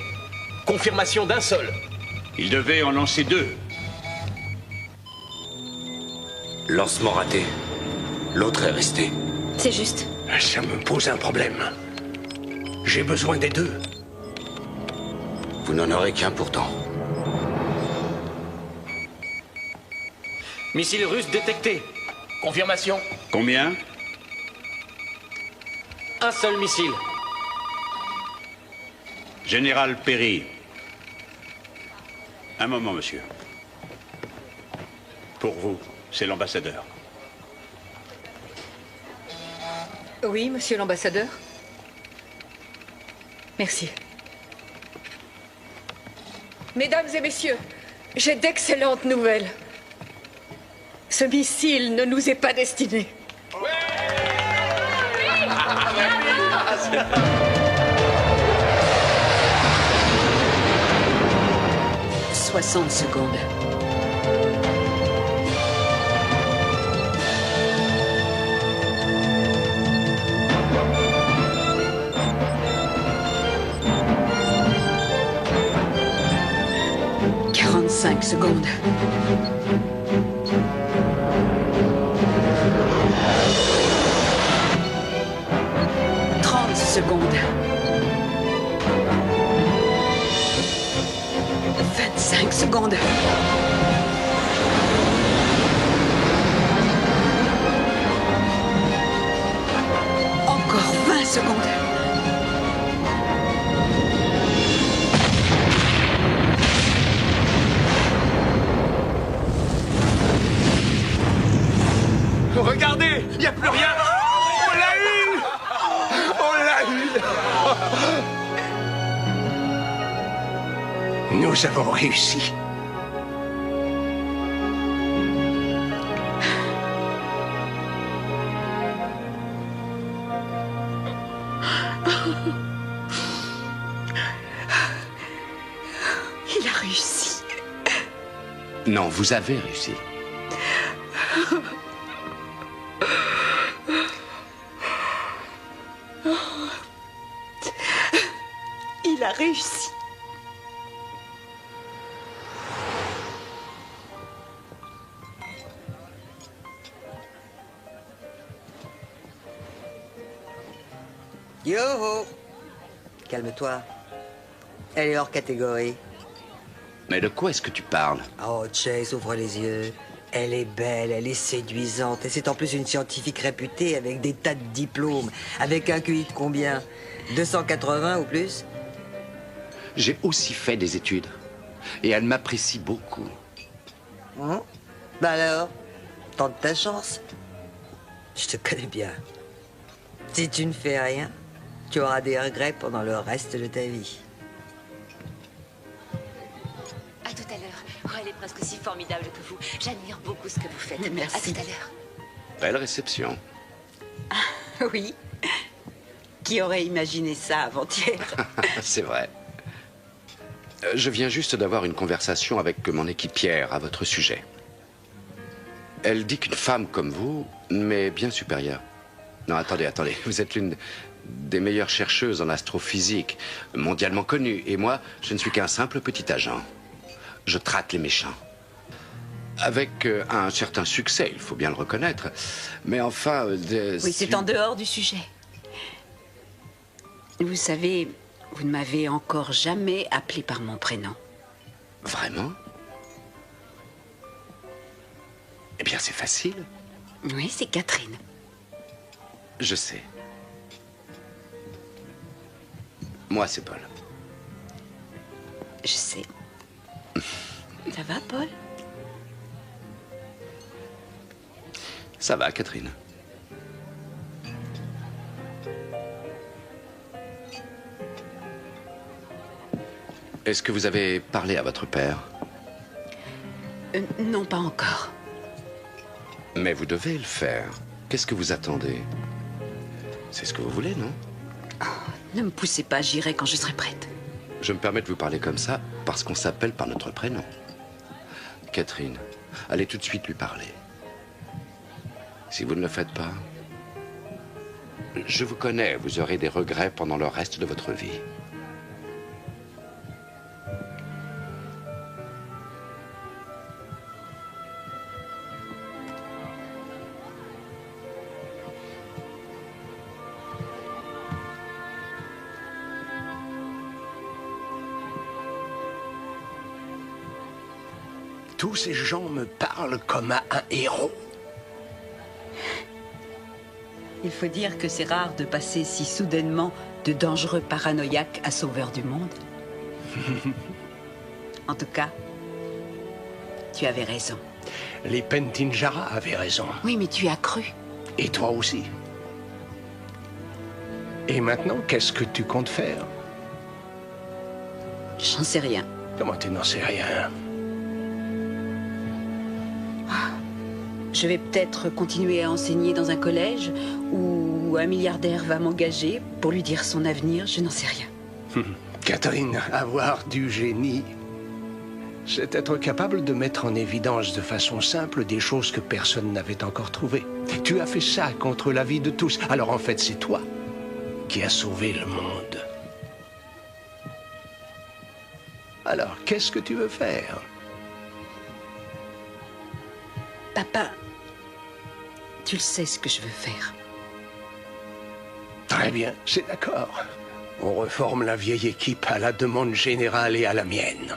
Confirmation d'un seul. Il devait en lancer 2. Lancement raté. L'autre est resté. C'est juste. Ça me pose un problème. J'ai besoin des deux. Vous n'en aurez qu'un pourtant. Missile russe détecté. Confirmation. Combien? Un seul missile. Général Perry. Un moment, monsieur. Pour vous, c'est l'ambassadeur. Oui, monsieur l'ambassadeur. Merci. Mesdames et messieurs, j'ai d'excellentes nouvelles. Ce missile ne nous est pas destiné. 60 secondes. Cinq secondes. 30 secondes. 25 secondes. Encore 20 secondes. Regardez, il n'y a plus rien. On l'a eu. On l'a eu. Nous avons réussi. Il a réussi. Non, vous avez réussi. Il a réussi. Yo-ho! Calme-toi. Elle est hors catégorie. Mais de quoi est-ce que tu parles? Oh, Chase, ouvre les yeux. Elle est belle, elle est séduisante. Et c'est en plus une scientifique réputée avec des tas de diplômes. Avec un QI de combien? 280 ou plus? J'ai aussi fait des études. Et elle m'apprécie beaucoup. Bah alors, tente ta chance. Je te connais bien. Si tu ne fais rien, tu auras des regrets pendant le reste de ta vie. À tout à l'heure. Oh, elle est presque aussi formidable que vous. J'admire beaucoup ce que vous faites. Merci. À tout à l'heure. Belle réception. Oui. Qui aurait imaginé ça avant-hier? C'est vrai. Je viens juste d'avoir une conversation avec mon équipière à votre sujet. Elle dit qu'une femme comme vous m'est bien supérieure. Non, attendez. Vous êtes l'une des meilleures chercheuses en astrophysique, mondialement connue. Et moi, je ne suis qu'un simple petit agent. Je traque les méchants. Avec un certain succès, il faut bien le reconnaître. Mais enfin... Oui, c'est en dehors du sujet. Vous savez, vous ne m'avez encore jamais appelé par mon prénom. Vraiment? Eh bien, c'est facile. Oui, c'est Catherine. Je sais. Moi, c'est Paul. Je sais. Ça va, Paul? Ça va, Catherine. Est-ce que vous avez parlé à votre père? Non, pas encore. Mais vous devez le faire. Qu'est-ce que vous attendez? C'est ce que vous voulez, non? Ne me poussez pas, j'irai quand je serai prête. Je me permets de vous parler comme ça parce qu'on s'appelle par notre prénom. Catherine, allez tout de suite lui parler. Si vous ne le faites pas, je vous connais, vous aurez des regrets pendant le reste de votre vie. Tous ces gens me parlent comme à un héros. Il faut dire que c'est rare de passer si soudainement de dangereux paranoïaques à sauveurs du monde. En tout cas, tu avais raison. Les Pentinjara avaient raison. Oui, mais tu as cru. Et toi aussi. Et maintenant, qu'est-ce que tu comptes faire? J'en sais rien. Comment tu n'en sais rien? Je vais peut-être continuer à enseigner dans un collège où un milliardaire va m'engager pour lui dire son avenir, je n'en sais rien. Catherine, avoir du génie, c'est être capable de mettre en évidence de façon simple des choses que personne n'avait encore trouvées. Tu as fait ça contre la vie de tous. Alors en fait, c'est toi qui as sauvé le monde. Alors, qu'est-ce que tu veux faire? Papa, tu le sais ce que je veux faire. Très bien, c'est d'accord. On reforme la vieille équipe à la demande générale et à la mienne.